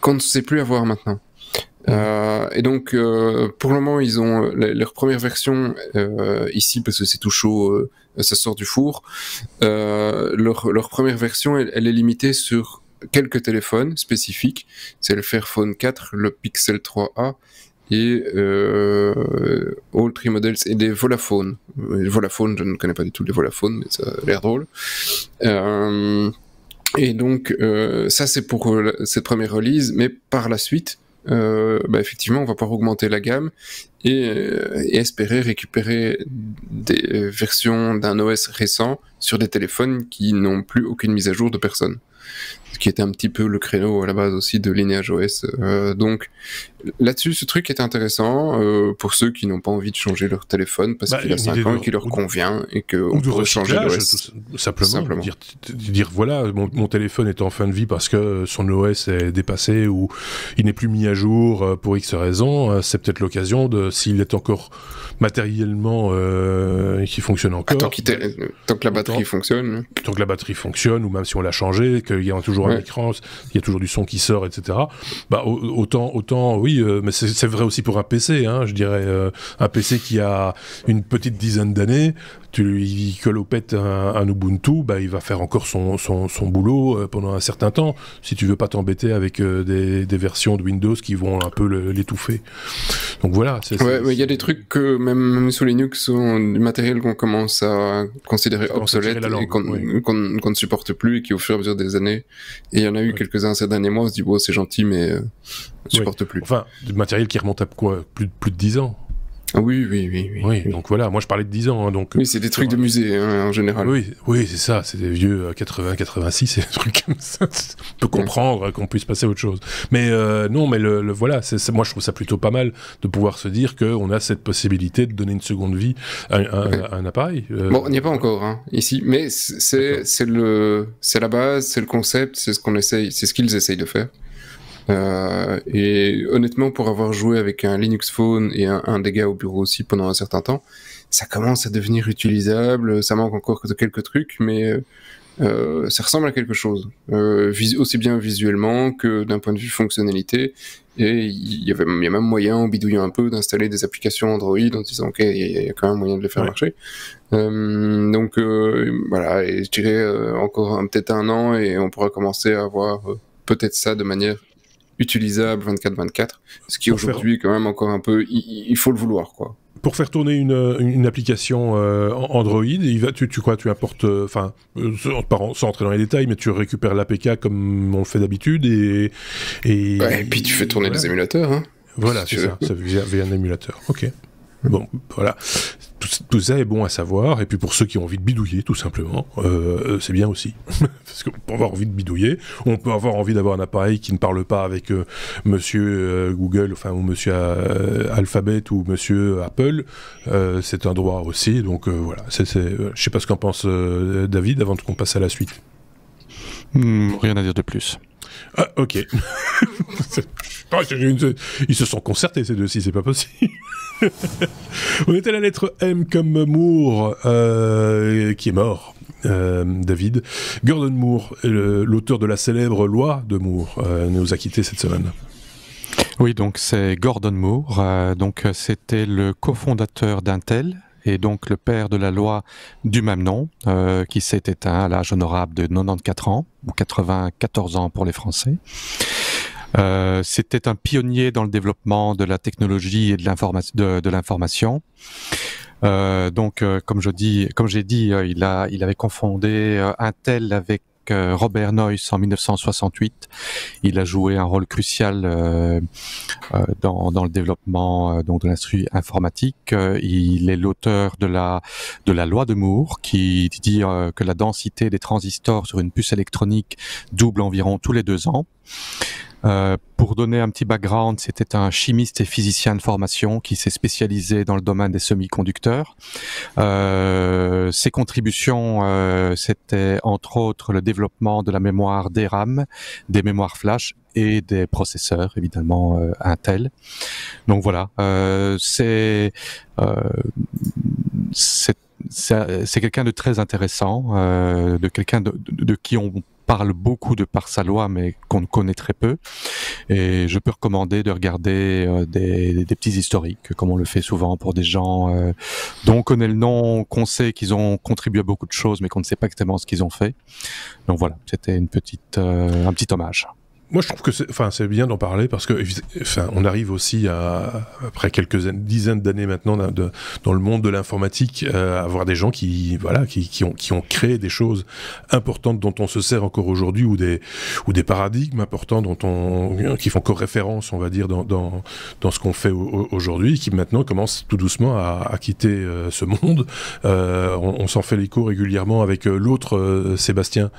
qu'on ne sait plus avoir maintenant. Et donc pour le moment ils ont leur première version ici, parce que c'est tout chaud, ça sort du four, leur première version elle est limitée sur quelques téléphones spécifiques. C'est le Fairphone 4, le Pixel 3a et All 3 Models et des Volafone. Les Volafone, je ne connais pas du tout les Volafone, mais ça a l'air drôle. Et donc ça c'est pour cette première release, mais par la suite effectivement on va pouvoir augmenter la gamme et espérer récupérer des versions d'un OS récent sur des téléphones qui n'ont plus aucune mise à jour de personne. Ce qui était un petit peu le créneau à la base aussi de Lineage OS. Donc là-dessus, ce truc est intéressant pour ceux qui n'ont pas envie de changer leur téléphone parce qu'il a 5 ans et qu'il leur convient et qu'on peut changer l'OS. Simplement. Dire voilà, mon téléphone est en fin de vie parce que son OS est dépassé ou il n'est plus mis à jour pour X raison. C'est peut-être l'occasion de, s'il est encore matériellement qui fonctionne encore. Tant que la batterie fonctionne. Tant que la batterie fonctionne, ou même si on l'a changé, qu'il y a toujours un écran, il y a toujours du son qui sort, etc. Bah, autant oui, mais c'est vrai aussi pour un PC, hein, je dirais. Un PC qui a une petite dizaine d'années, tu lui colopètes un Ubuntu, bah, il va faire encore son boulot pendant un certain temps, si tu veux pas t'embêter avec des versions de Windows qui vont un peu l'étouffer. Donc voilà. Il y a des trucs que même sous Linux, du matériel qu'on commence à considérer obsolète et qu'on ne supporte plus et qui au fur et à mesure des années, et il y en a eu quelques-uns ces derniers mois, on se dit c'est gentil mais on ne supporte plus. Enfin, du matériel qui remonte à quoi, plus de 10 ans. Oui. Donc voilà, moi je parlais de 10 ans. Hein, donc, oui, c'est des trucs de musée en général. Oui, c'est ça, c'est des vieux 80, 86, et des trucs comme ça. On peut comprendre qu'on puisse passer à autre chose. Mais non, mais voilà, moi je trouve ça plutôt pas mal de pouvoir se dire qu'on a cette possibilité de donner une seconde vie à un appareil. Bon, on n'y est pas encore ici, mais c'est la base, c'est le concept, c'est ce qu'ils essayent de faire. Et honnêtement, pour avoir joué avec un Linux Phone et un des gars au bureau aussi pendant un certain temps, ça commence à devenir utilisable. Ça manque encore de quelques trucs, mais ça ressemble à quelque chose, aussi bien visuellement que d'un point de vue fonctionnalité. Et il y a même moyen, en bidouillant un peu, d'installer des applications Android en disant ok, il y a quand même moyen de les faire marcher. Donc voilà, et je dirais encore peut-être un an et on pourra commencer à avoir peut-être ça de manière utilisable 24/24, ce qui aujourd'hui quand même encore un peu, il faut le vouloir quoi. Pour faire tourner une application Android, tu importes, sans entrer dans les détails, mais tu récupères l'APK comme on le fait d'habitude et puis tu fais tourner les émulateurs. Hein, voilà, c'est ça via un émulateur. Ok. Bon, voilà. Tout ça est bon à savoir, et puis pour ceux qui ont envie de bidouiller, tout simplement, c'est bien aussi. Parce qu'on peut avoir envie de bidouiller, on peut avoir envie d'avoir un appareil qui ne parle pas avec monsieur Google, ou monsieur Alphabet ou monsieur Apple, c'est un droit aussi, donc voilà. Je sais pas ce qu'en pense David, avant qu'on passe à la suite. Rien à dire de plus. Ah, ok. Ils se sont concertés ces deux-ci, c'est pas possible. On est à la lettre M comme Moore, qui est mort. David. Gordon Moore, l'auteur de la célèbre loi de Moore, nous a quittés cette semaine. Oui, donc c'est Gordon Moore. Donc c'était le cofondateur d'Intel et donc le père de la loi du même nom, qui s'est éteint à l'âge honorable de 94 ans, ou 94 ans pour les Français. C'était un pionnier dans le développement de la technologie et de l'information. Donc, comme j'ai dit, il avait confondé Intel avec Robert Noyce en 1968. Il a joué un rôle crucial dans le développement donc de l'industrie informatique. Il est l'auteur de la loi de Moore qui dit que la densité des transistors sur une puce électronique double environ tous les 2 ans. Pour donner un petit background, c'était un chimiste et physicien de formation qui s'est spécialisé dans le domaine des semi-conducteurs. Ses contributions, c'était entre autres le développement de la mémoire DRAM, des mémoires flash et des processeurs, évidemment Intel. Donc voilà, c'est quelqu'un de très intéressant, de quelqu'un de qui on parle beaucoup de par sa loi, mais qu'on connaît très peu. Et je peux recommander de regarder des petits historiques, comme on le fait souvent pour des gens dont on connaît le nom, qu'on sait qu'ils ont contribué à beaucoup de choses, mais qu'on ne sait pas exactement ce qu'ils ont fait. Donc voilà, c'était un petit hommage. Moi, je trouve que c'est bien d'en parler parce que, on arrive aussi après quelques dizaines d'années maintenant dans le monde de l'informatique, à avoir des gens qui ont créé des choses importantes dont on se sert encore aujourd'hui ou des paradigmes importants qui font encore référence, on va dire, dans ce qu'on fait aujourd'hui, qui maintenant commencent tout doucement à quitter ce monde. On s'en fait l'écho régulièrement avec l'autre Sébastien,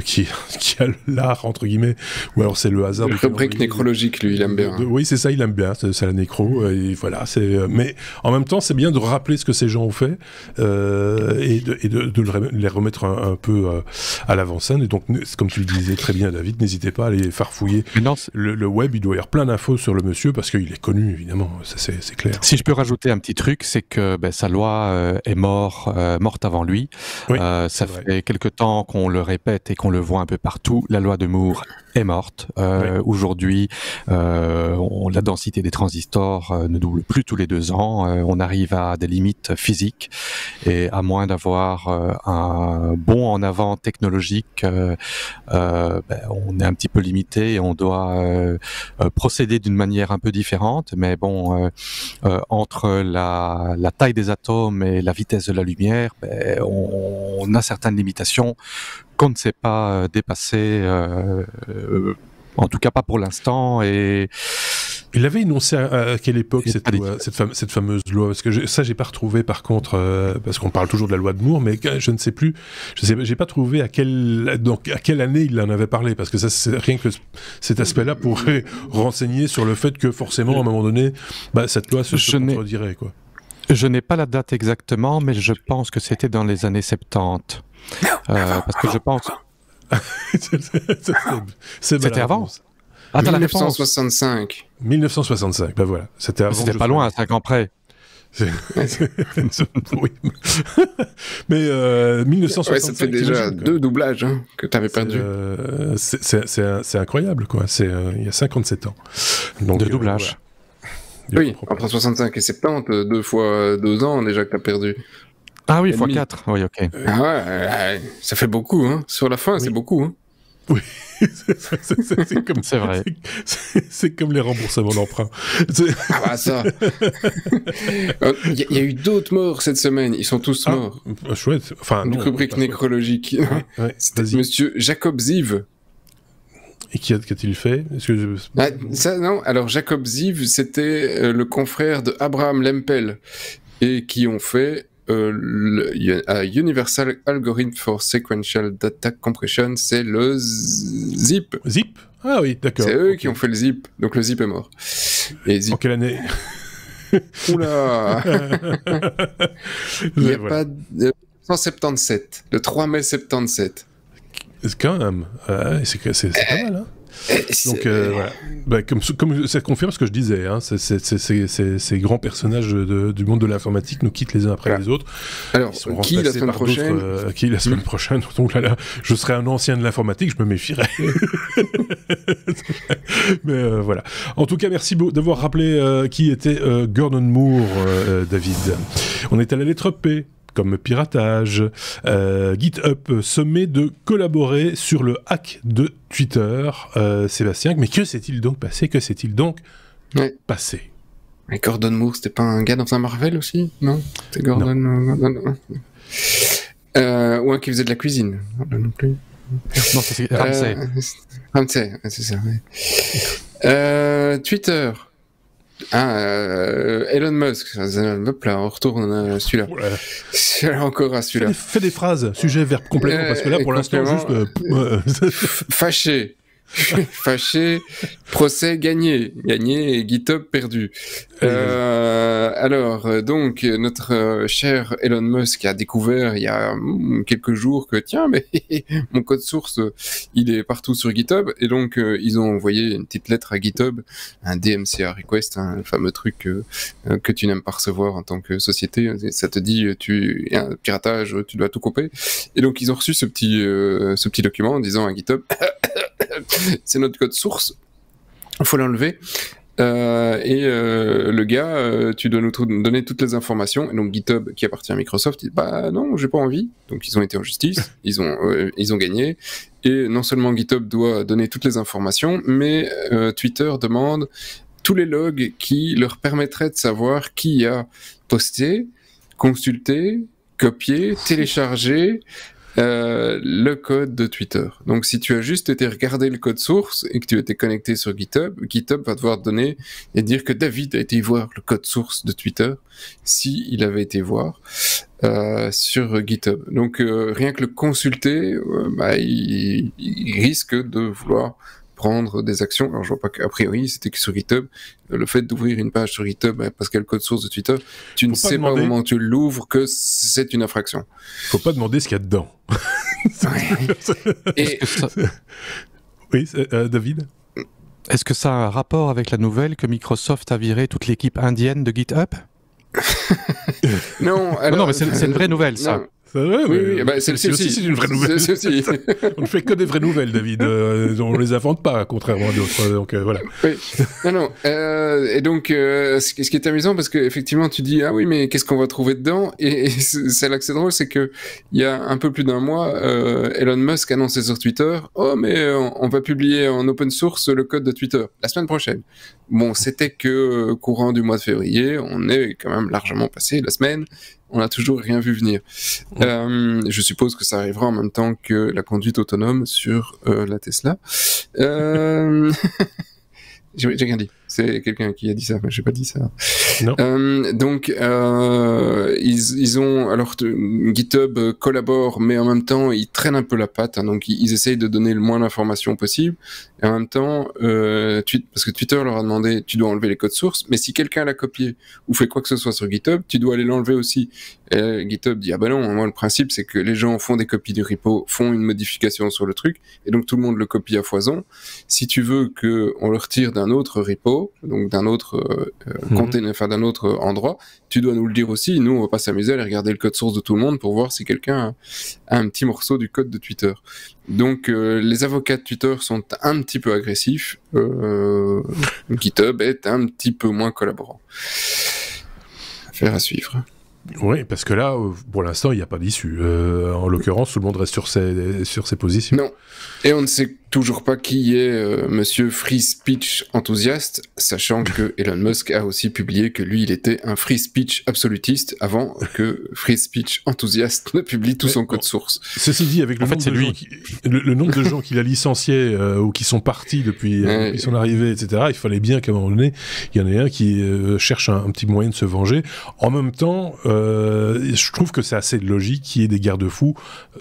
qui a l'art entre guillemets, ou alors c'est le hasard. Le rubrique nécrologique, lui, il aime bien. Oui, c'est ça, il aime bien, c'est la nécro, et voilà. Mais en même temps, c'est bien de rappeler ce que ces gens ont fait et de les remettre un peu à l'avant-scène. Et donc, comme tu le disais très bien, David, n'hésitez pas à aller farfouiller. Le web, il doit y avoir plein d'infos sur le monsieur parce qu'il est connu, évidemment, ça, c'est clair. Si je peux rajouter un petit truc, c'est que sa loi est morte avant lui. Oui, ça fait quelque temps qu'on le répète et qu'on le voit un peu partout. La loi de Moore est morte. Aujourd'hui, la densité des transistors ne double plus tous les 2 ans. On arrive à des limites physiques et à moins d'avoir un bond en avant technologique, on est un petit peu limité et on doit procéder d'une manière un peu différente. Mais bon, entre la taille des atomes et la vitesse de la lumière, on a certaines limitations qu'on ne sait pas dépasser, en tout cas pas pour l'instant. Et il avait énoncé à quelle époque cette fameuse loi? Parce que j'ai pas retrouvé par contre, parce qu'on parle toujours de la loi de Moore, mais je ne sais plus, j'ai pas trouvé à quelle année il en avait parlé, parce que ça, rien que cet aspect-là pourrait renseigner sur le fait que forcément, à un moment donné, cette loi se contredirait, quoi. Je n'ai pas la date exactement, mais je pense que c'était dans les années 70. Parce que je pense... C'était avant. Ah, 1965. 1965, ben voilà. C'était avant. C'était pas loin, à 5 ans près. Oui. Mais 1965... Ouais, ça fait déjà 2 doublages que tu avais perdu. C'est incroyable, quoi. Il y a 57 ans. Donc, 2 doublages. Voilà. Oui, entre 65 et 70, 2 fois 2 ans déjà que tu as perdu. Ah oui, x 4, oui, ok. Ah ouais, ça fait beaucoup, hein. Sur la fin, c'est beaucoup, hein. Oui, c'est vrai. C'est comme les remboursements d'emprunt. Ah bah ça. Il y a eu d'autres morts cette semaine. Ils sont tous morts. Chouette. Enfin, une rubrique nécrologique. Ouais, c'était Monsieur Jacob Ziv. Et qu'a-t-il fait? Non. Alors Jacob Ziv, c'était le confrère de Abraham Lempel et qui ont fait Universal Algorithm for Sequential Data Compression, c'est le ZIP. ZIP? Ah oui, d'accord. C'est eux qui ont fait le ZIP, donc le ZIP est mort. Et ZIP... En quelle année? Oula. Il n'y a pas... 1977, le 3 mai 77. Quand même, c'est pas mal, hein. Donc voilà, comme ça confirme ce que je disais, hein, ces grands personnages du monde de l'informatique nous quittent les uns après les autres. Alors, qui la semaine prochaine qui la semaine prochaine? Donc là, je serai un ancien de l'informatique, je me méfierais. Mais voilà. En tout cas, merci d'avoir rappelé qui était Gordon Moore, David. On est à la lettre P. Comme piratage. GitHub se met de collaborer sur le hack de Twitter. Sébastien, mais que s'est-il donc passé? Passé? Mais Gordon Moore, c'était pas un gars dans un Marvel aussi? Non? C'était Gordon... Non. Ou un qui faisait de la cuisine? Non plus. Non, c'est Ramsey. Ramsey, c'est ça, ouais. Twitter... Elon Musk, hop là, on retourne à celui-là. Encore à celui-là. Fais des phrases, sujet, verbe, complément, parce que là, pour l'instant, juste... Fâché, procès gagné et GitHub perdu. Alors, donc, notre cher Elon Musk a découvert il y a quelques jours que, tiens, mais mon code source, il est partout sur GitHub, et donc, ils ont envoyé une petite lettre à GitHub, un DMCA request, le fameux truc que tu n'aimes pas recevoir en tant que société. Ça te dit, il y a un piratage, tu dois tout couper. Et donc, ils ont reçu ce petit document en disant à GitHub, c'est notre code source, il faut l'enlever. Le gars, tu dois nous donner toutes les informations. Et donc GitHub, qui appartient à Microsoft, dit bah non, j'ai pas envie. Donc ils ont été en justice, ils ont gagné. Et non seulement GitHub doit donner toutes les informations, mais Twitter demande tous les logs qui leur permettraient de savoir qui a posté, consulté, copié, téléchargé le code de Twitter. Donc si tu as juste été regarder le code source et que tu étais connecté sur GitHub, GitHub va devoir te donner et dire que David a été voir le code source de Twitter s'il avait été voir sur GitHub. Donc rien que le consulter, il risque de vouloir prendre des actions. Alors je vois pas qu'a priori c'était que sur GitHub. Le fait d'ouvrir une page sur GitHub parce qu'il y a le code source de Twitter, tu ne sais pas au moment où tu l'ouvres que c'est une infraction. Faut pas demander ce qu'il y a dedans. Oui, David. Est-ce que ça a un rapport avec la nouvelle que Microsoft a viré toute l'équipe indienne de GitHub? Non, alors, non, mais c'est une vraie nouvelle, ça. Non. C'est vrai, Oui, c'est aussi une vraie nouvelle. On ne fait que des vraies nouvelles, David. On ne les invente pas, contrairement à d'autres. Donc voilà. Oui. Non. Et donc, ce qui est amusant, parce qu'effectivement, tu dis ah oui, mais qu'est-ce qu'on va trouver dedans? Et c'est là que c'est drôle, c'est que il y a un peu plus d'un mois, Elon Musk annonçait sur Twitter, oh mais on va publier en open source le code de Twitter la semaine prochaine. Bon, c'était que courant du mois de février. On est quand même largement passé la semaine. On n'a toujours rien vu venir. Je suppose que ça arrivera en même temps que la conduite autonome sur la Tesla. J'ai rien dit. C'est quelqu'un qui a dit ça, mais j'ai pas dit ça. Non. Donc, ils ont... Alors, GitHub collabore, mais en même temps, ils traînent un peu la patte. Hein, donc, ils essayent de donner le moins d'informations possible. Et en même temps, parce que Twitter leur a demandé, tu dois enlever les codes sources, mais si quelqu'un l'a copié ou fait quoi que ce soit sur GitHub, tu dois aller l'enlever aussi. Et GitHub dit, ah ben non, moi, le principe, c'est que les gens font des copies du repo, font une modification sur le truc, et donc tout le monde le copie à foison. Si tu veux qu'on le retire d'un autre repo, donc d'un autre container, enfin d'un autre endroit, tu dois nous le dire aussi. Nous, on va pas s'amuser à aller regarder le code source de tout le monde pour voir si quelqu'un a un petit morceau du code de Twitter. Donc les avocats de Twitter sont un petit peu agressifs. GitHub est un petit peu moins collaborant. Affaire à suivre. Oui, parce que là, pour l'instant, il n'y a pas d'issue. En l'occurrence, tout le monde reste sur ses positions. Non. Et on ne sait toujours pas qui est monsieur Free Speech enthousiaste, sachant que Elon Musk a aussi publié que lui, il était un Free Speech absolutiste avant que Free Speech enthousiaste ne publie tout son code source. Ceci dit, avec le nombre de gens qu'il a licenciés ou qui sont partis depuis son arrivée, etc., il fallait bien qu'à un moment donné, il y en ait un qui cherche un petit moyen de se venger. En même temps, je trouve que c'est assez logique qu'il y ait des garde-fous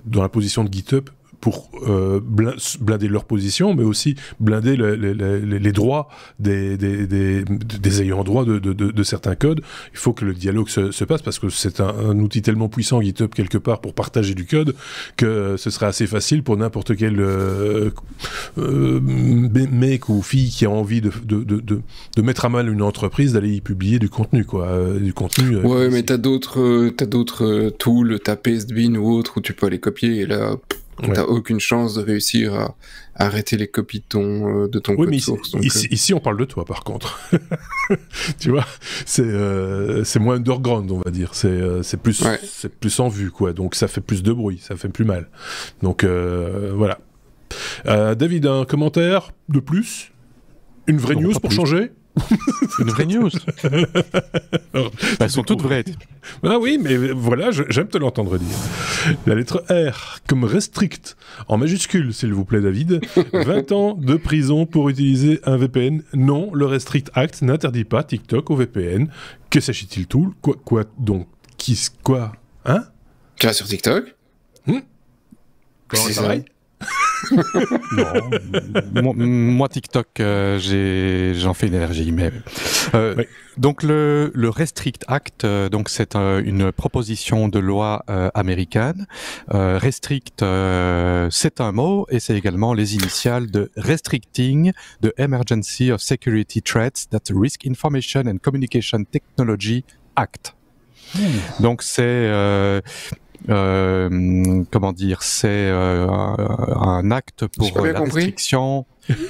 dans la position de GitHub pour blinder leur position, mais aussi blinder les droits des ayants droit de certains codes. Il faut que le dialogue se passe, parce que c'est un outil tellement puissant, GitHub, quelque part, pour partager du code, que ce serait assez facile pour n'importe quel mec ou fille qui a envie de mettre à mal une entreprise, d'aller y publier du contenu, quoi. Du contenu. Ouais, mais t'as d'autres tools, t'as Pastebin ou autre, où tu peux aller copier, et là... T'as aucune chance de réussir à arrêter les copies de ton code source. Donc, ici, on parle de toi, par contre. Tu vois, c'est moins underground, on va dire. C'est plus en vue, quoi. Donc ça fait plus de bruit, ça fait plus mal. Donc voilà. David, un commentaire de plus? Une vraie news pour changer? Une vraie news. Elles sont toutes vraies. Ah oui, mais voilà, j'aime te l'entendre dire. La lettre R, comme restrict, en majuscule, s'il vous plaît, David. 20 ans de prison pour utiliser un VPN. Non, le Restrict Act n'interdit pas TikTok au VPN. Que s'agit-il tout? Quoi donc? Quoi? Hein? Tu vas sur TikTok? C'est pareil. Non, moi TikTok, j'en fais une allergie. Mais oui. Donc le Restrict Act, donc c'est une proposition de loi américaine. Restrict, c'est un mot, et c'est également les initiales de Restricting the Emergency of Security Threats that Risk Information and Communication Technology Act. Donc c'est comment dire, c'est un acte pour la restriction.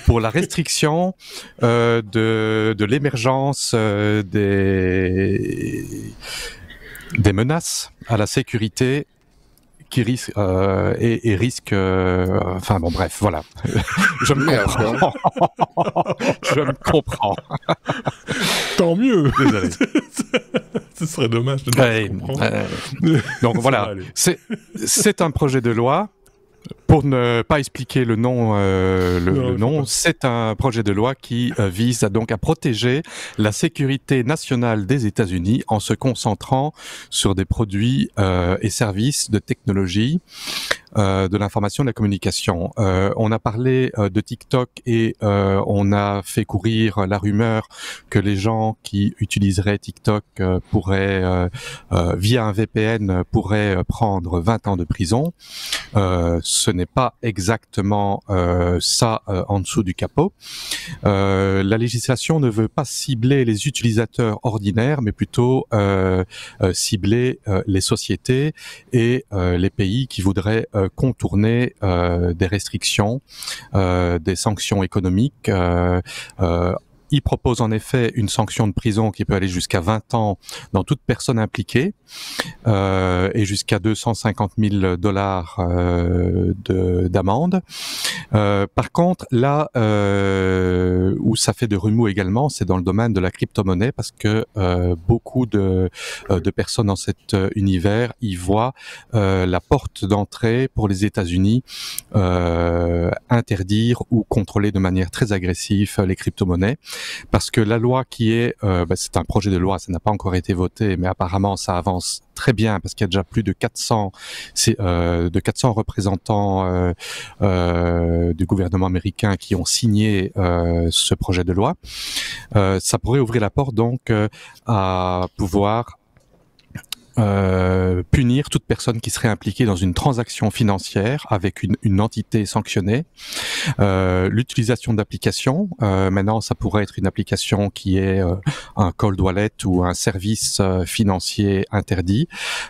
Pour la restriction de l'émergence des menaces à la sécurité qui risquent et risquent. Enfin bon, bref, voilà. Je me comprends. Je me comprends. Tant mieux. Désolé. Ce serait dommage de ne pas comprendre. Donc voilà, c'est un projet de loi. Pour ne pas expliquer le nom, c'est un projet de loi qui vise donc à protéger la sécurité nationale des États-Unis en se concentrant sur des produits et services de technologie, de l'information et de la communication. On a parlé de TikTok et on a fait courir la rumeur que les gens qui utiliseraient TikTok pourraient, via un VPN, pourraient prendre 20 ans de prison. Ce n'est pas exactement ça en dessous du capot. La législation ne veut pas cibler les utilisateurs ordinaires, mais plutôt cibler les sociétés et les pays qui voudraient contourner des restrictions, des sanctions économiques. Il propose en effet une sanction de prison qui peut aller jusqu'à 20 ans dans toute personne impliquée et jusqu'à $250 000 d'amende. Par contre, là où ça fait de remous également, c'est dans le domaine de la crypto-monnaie parce que beaucoup de personnes dans cet univers y voient la porte d'entrée pour les États-Unis interdire ou contrôler de manière très agressive les crypto-monnaies. Parce que la loi qui est, c'est un projet de loi, ça n'a pas encore été voté, mais apparemment ça avance très bien parce qu'il y a déjà plus de 400 représentants du gouvernement américain qui ont signé ce projet de loi. Ça pourrait ouvrir la porte donc à pouvoir punir toute personne qui serait impliquée dans une transaction financière avec une entité sanctionnée. L'utilisation d'applications, maintenant ça pourrait être une application qui est un cold wallet ou un service financier interdit.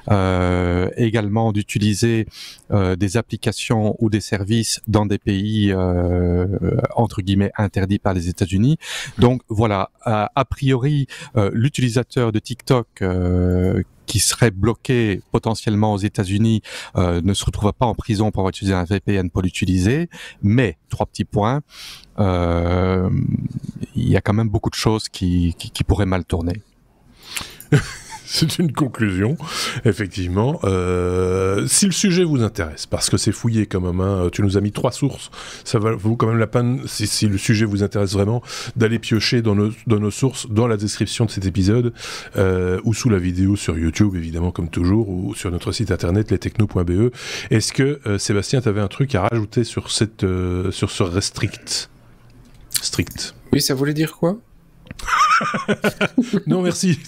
Également d'utiliser des applications ou des services dans des pays entre guillemets interdits par les États-Unis. Donc voilà, a priori l'utilisateur de TikTok qui serait bloqué potentiellement aux États-Unis ne se retrouvera pas en prison pour avoir utilisé un VPN pour l'utiliser. Mais, 3 petits points, il y a quand même beaucoup de choses qui pourraient mal tourner. C'est une conclusion, effectivement. Si le sujet vous intéresse, parce que c'est fouillé quand même, hein, tu nous as mis 3 sources, ça vaut quand même la peine, si le sujet vous intéresse vraiment, d'aller piocher dans nos sources, dans la description de cet épisode, ou sous la vidéo sur YouTube, évidemment, comme toujours, ou sur notre site internet, lestechno.be. Est-ce que, Sébastien, tu avais un truc à rajouter sur sur ce restrict? Strict. Oui, ça voulait dire quoi? Non merci.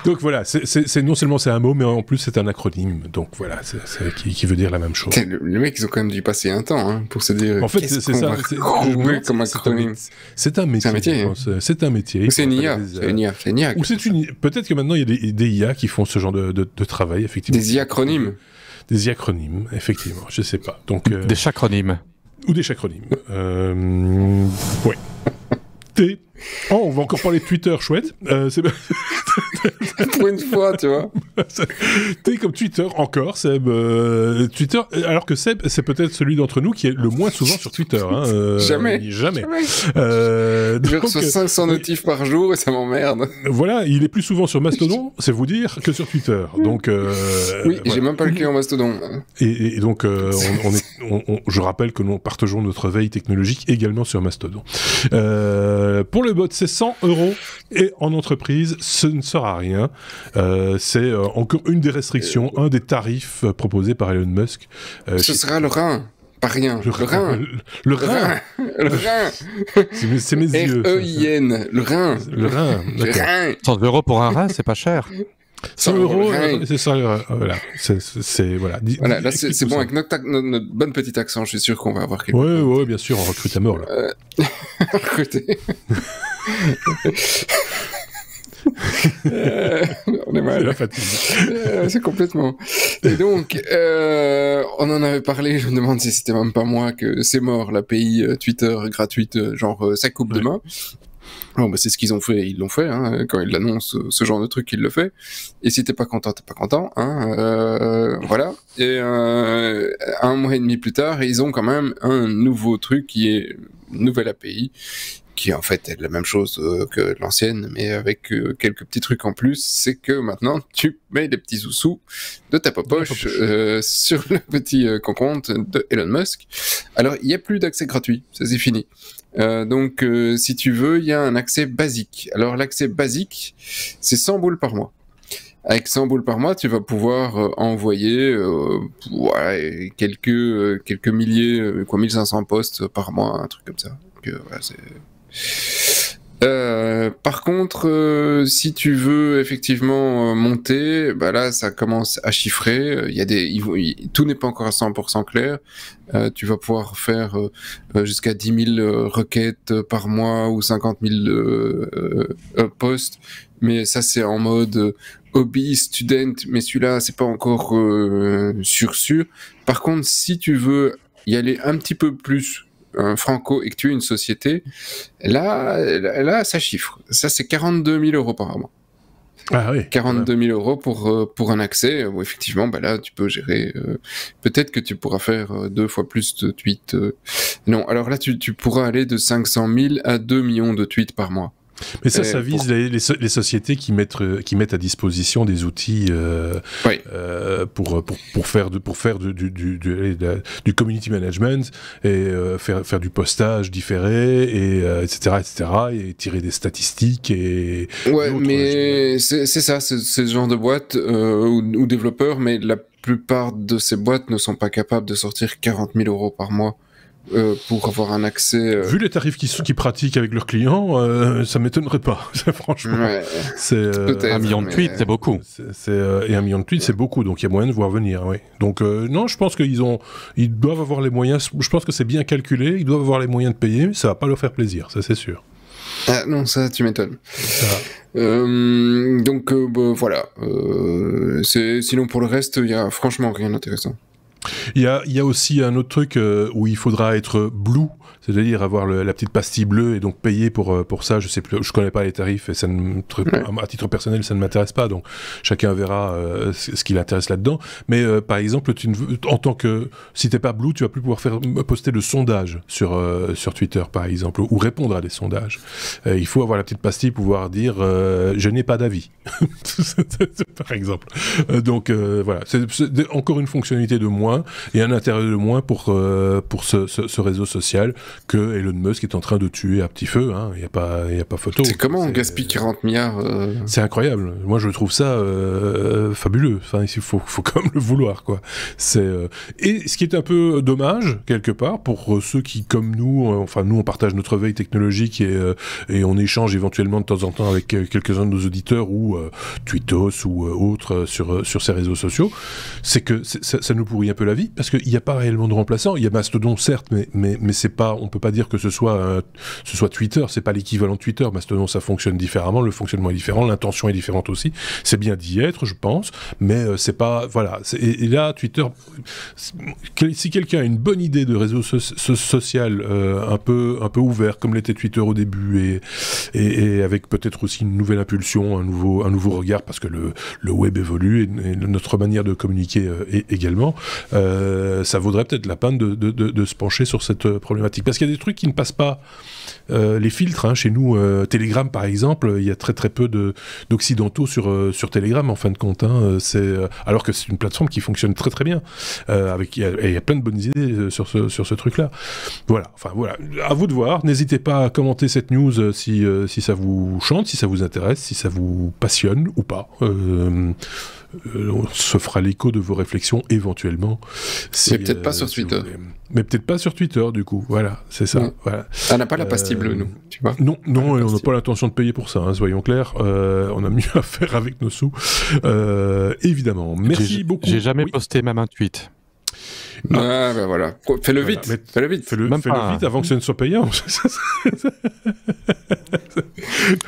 Donc voilà, c'est non seulement c'est un mot, mais en plus c'est un acronyme. Donc voilà, qui veut dire la même chose. Les mecs, ils ont quand même dû passer un temps pour se dire. En fait, c'est ça. Comme acronyme. C'est un métier. C'est un métier. Ou c'est une IA. C'est une IA. Ou c'est une. Peut-être que maintenant il y a des IA qui font ce genre de travail, effectivement. Des iacronymes. Des iacronymes, effectivement. Je sais pas. Donc des chacronymes. Ou des chacronymes. Ouais. Oh, on va encore parler de Twitter, chouette. Pour une fois, tu vois. T'es comme Twitter, encore, Seb. Twitter, alors que Seb, c'est peut-être celui d'entre nous qui est le moins souvent sur Twitter. Hein. Jamais. Je reçois 500 notifs par jour et ça m'emmerde. Voilà, il est plus souvent sur Mastodon, c'est vous dire, que sur Twitter. Donc, oui, voilà. J'ai même pas le client Mastodon. Et donc, je rappelle que nous partageons notre veille technologique également sur Mastodon. Pour le bot, c'est 100 € et en entreprise, ce ne sera rien. C'est encore une des restrictions, un des tarifs proposés par Elon Musk. Ce sera le rein. Pas rien. Le rein. Le rein. Le rein. C'est mes yeux. R-E-I-N. Le rein. Le rein. Le rein. 100 € pour un rein, c'est pas cher. 100 €, c'est ça. Voilà. Voilà. Voilà, là, c'est bon, avec notre bonne petite accent, je suis sûr qu'on va avoir quelque chose. Ouais, bien sûr, on recrute à mort, là. Recruter. On est mal. C'est la fatigue. C'est complètement. Et donc, on en avait parlé, je me demande si c'était même pas moi, que c'est mort, l'API Twitter gratuite, genre ça coupe demain. Alors, c'est ce qu'ils ont fait, ils l'ont fait, hein, quand ils l'annoncent, ce genre de truc, ils le fait. Et si t'es pas content, t'es pas content, hein, voilà. Et 1 mois et demi plus tard, ils ont quand même un nouveau truc qui est une nouvelle API, qui en fait est la même chose que l'ancienne, mais avec quelques petits trucs en plus. C'est que maintenant, tu mets des petits sous-sous de ta poche sur le petit compte de Elon Musk. Alors, il n'y a plus d'accès gratuit, ça c'est fini. Donc, si tu veux, il y a un accès basique. Alors, l'accès basique, c'est 100 boules par mois. Avec 100 boules par mois, tu vas pouvoir envoyer quelques milliers, 1500 posts par mois, un truc comme ça. Donc, voilà, c'est... par contre, si tu veux effectivement monter, bah là ça commence à chiffrer. Il y a tout n'est pas encore à 100% clair. Tu vas pouvoir faire jusqu'à 10 000 requêtes par mois ou 50 000 posts, mais ça c'est en mode hobby, student. Mais celui-là c'est pas encore sûr. Par contre, si tu veux y aller un petit peu plus franco et que tu es une société, là ça chiffre. Ça c'est 42 000 euros par mois. Ah oui. 42 000 euros pour un accès où effectivement, bah là tu peux gérer. Peut-être que tu pourras faire 2 fois plus de tweets. Non, alors là tu pourras aller de 500 000 à 2 millions de tweets par mois. Mais ça vise les sociétés qui mettent à disposition des outils pour faire du community management et faire du postage différé et etc. et tirer des statistiques et mais c'est ça, c'est ce genre de boîte ou développeurs, mais la plupart de ces boîtes ne sont pas capables de sortir 40 000 euros par mois. Pour avoir un accès... Vu les tarifs qu'ils pratiquent avec leurs clients, ça m'étonnerait pas, franchement. Ouais, c'est 1 million de tweets, c'est beaucoup. Et 1 million de tweets, c'est beaucoup, donc il y a moyen de voir venir, oui. Donc non, je pense qu'ils doivent avoir les moyens, je pense que c'est bien calculé, ils doivent avoir les moyens de payer, mais ça va pas leur faire plaisir, ça c'est sûr. Ah non, ça tu m'étonnes. Donc voilà. Sinon pour le reste, il y a franchement rien d'intéressant. Il y a aussi un autre truc où il faudra être blue, c'est-à-dire avoir la petite pastille bleue et donc payer pour ça. Je sais plus, je connais pas les tarifs et ça à titre personnel ça ne m'intéresse pas, donc chacun verra ce qui l'intéresse là-dedans. Mais par exemple, en tant que si t'es pas blue, tu vas plus pouvoir poster de sondages sur Twitter par exemple ou répondre à des sondages. Il faut avoir la petite pastille pour pouvoir dire je n'ai pas d'avis par exemple. Donc voilà, c'est encore une fonctionnalité de moins et un intérêt de moins pour ce réseau social que Elon Musk est en train de tuer à petit feu, hein. Il y a pas photo. C'est comment on gaspille 40 milliards C'est incroyable. Moi je trouve ça fabuleux. Enfin, il faut quand même le vouloir, quoi. Et ce qui est un peu dommage quelque part pour ceux qui comme nous, on partage notre veille technologique et on échange éventuellement de temps en temps avec quelques-uns de nos auditeurs ou Twittos ou autres sur ces réseaux sociaux, c'est que ça nous pourrit un peu la vie parce qu'il n'y a pas réellement de remplaçant. Il y a Mastodon certes, mais c'est pas, on peut pas dire que ce soit Twitter, c'est pas l'équivalent de Twitter. Mastodon ça fonctionne différemment, le fonctionnement est différent, l'intention est différente aussi. C'est bien d'y être, je pense, mais c'est pas, voilà. Et là Twitter, si quelqu'un a une bonne idée de réseau social un peu ouvert comme l'était Twitter au début et avec peut-être aussi une nouvelle impulsion, un nouveau regard parce que le web évolue et notre manière de communiquer également, ça vaudrait peut-être la peine de se pencher sur cette problématique. Parce qu'il y a des trucs qui ne passent pas les filtres, hein. Chez nous, Telegram par exemple, il y a très très peu d'occidentaux sur Telegram en fin de compte, hein. Alors que c'est une plateforme qui fonctionne très très bien, il y a plein de bonnes idées sur ce truc-là. Voilà, enfin voilà, à vous de voir. N'hésitez pas à commenter cette news si ça vous chante, si ça vous intéresse, si ça vous passionne ou pas. On se fera l'écho de vos réflexions éventuellement. Mais peut-être pas sur Twitter. Mais peut-être pas sur Twitter, du coup. Voilà, c'est ça. Ouais. Voilà. On n'a pas la pastille bleue, nous, tu vois. Non, on n'a pas l'intention de payer pour ça, hein, soyons clairs. On a mieux à faire avec nos sous. Évidemment. Merci beaucoup. J'ai jamais posté même un tweet. Ah ben voilà. Fais-le vite. Fais-le vite. Fais-le vite avant que ça ne soit payant.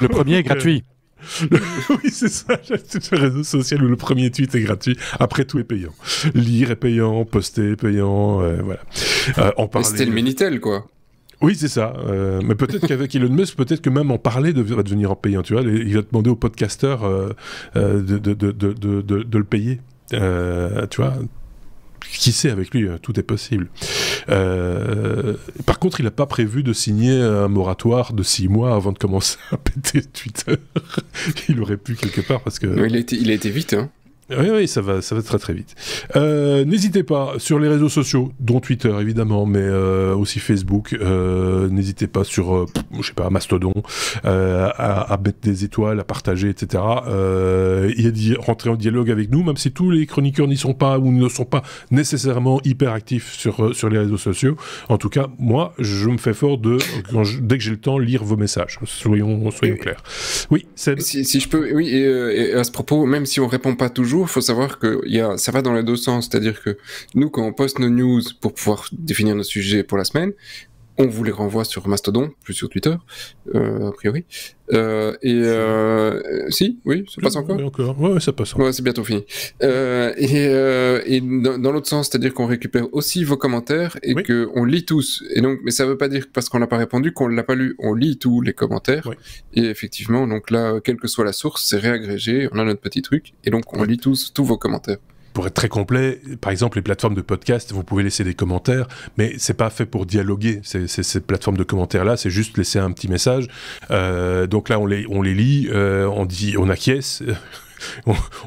Le premier est gratuit. Oui, c'est ça. C'est le réseau social où le premier tweet est gratuit. Après, tout est payant. Lire est payant, poster est payant, voilà. C'était le Minitel, quoi. Oui, c'est ça. Mais peut-être qu'avec Elon Musk, peut-être que même en parler va devenir en payant. Tu vois, il va demander aux podcasteurs de le payer. Tu vois. Qui sait, avec lui, tout est possible. Par contre, il n'a pas prévu de signer un moratoire de 6 mois avant de commencer à péter Twitter. Il aurait pu quelque part, parce que... Il a été vite, hein. Oui, ça va très très vite. N'hésitez pas sur les réseaux sociaux, dont Twitter évidemment, mais aussi Facebook. N'hésitez pas sur, je sais pas, Mastodon, à mettre des étoiles, à partager, etc. Rentrer en dialogue avec nous, même si tous les chroniqueurs n'y sont pas ou ne sont pas nécessairement hyper actifs sur les réseaux sociaux. En tout cas, moi, je me fais fort dès que j'ai le temps, lire vos messages. Soyons clairs. Oui, Seb. Si je peux, oui, et à ce propos, même si on répond pas toujours, il faut savoir que ça va dans les deux sens. C'est-à-dire que nous, quand on poste nos news pour pouvoir définir nos sujets pour la semaine, on vous les renvoie sur Mastodon, plus sur Twitter, a priori. Si, oui, ça passe encore. Oui, encore. Ouais, ça passe encore. Ouais, c'est bientôt fini. Et dans l'autre sens, c'est-à-dire qu'on récupère aussi vos commentaires et qu'on lit tous. Et donc, mais ça veut pas dire que parce qu'on n'a pas répondu qu'on l'a pas lu. On lit tous les commentaires. Oui. Et effectivement, donc là, quelle que soit la source, c'est réagrégé. On a notre petit truc. Et donc, on lit tous vos commentaires. Pour être très complet, par exemple, les plateformes de podcast, vous pouvez laisser des commentaires, mais c'est pas fait pour dialoguer. Ces plateformes de commentaires-là, c'est juste laisser un petit message. Donc là, on les lit, on acquiesce.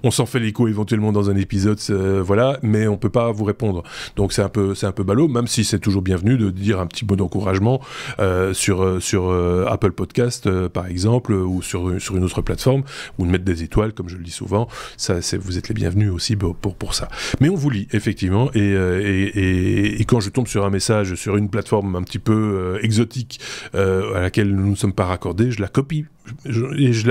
On s'en fait l'écho éventuellement dans un épisode, voilà, mais on peut pas vous répondre. Donc c'est un peu ballot, même si c'est toujours bienvenu de dire un petit mot d'encouragement sur Apple Podcast par exemple, ou sur une autre plateforme, ou de mettre des étoiles, comme je le dis souvent. Vous êtes les bienvenus aussi pour ça. Mais on vous lit effectivement, et quand je tombe sur un message sur une plateforme un petit peu exotique à laquelle nous ne sommes pas raccordés, je la copie. Je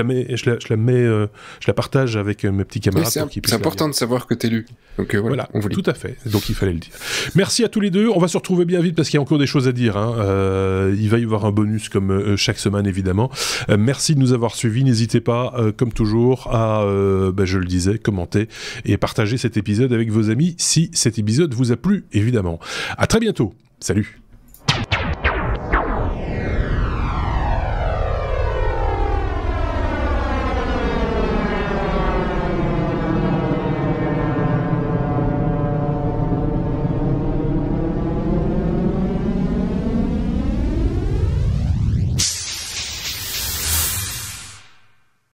la partage avec mes petits camarades. C'est important de savoir que t'es lu. Donc voilà, on vous lit. Tout à fait. Donc il fallait le dire. Merci à tous les deux. On va se retrouver bien vite parce qu'il y a encore des choses à dire. Il va y avoir un bonus comme chaque semaine évidemment. Merci de nous avoir suivis. N'hésitez pas, comme toujours, à, je le disais, commenter et partager cet épisode avec vos amis si cet épisode vous a plu, évidemment. À très bientôt. Salut.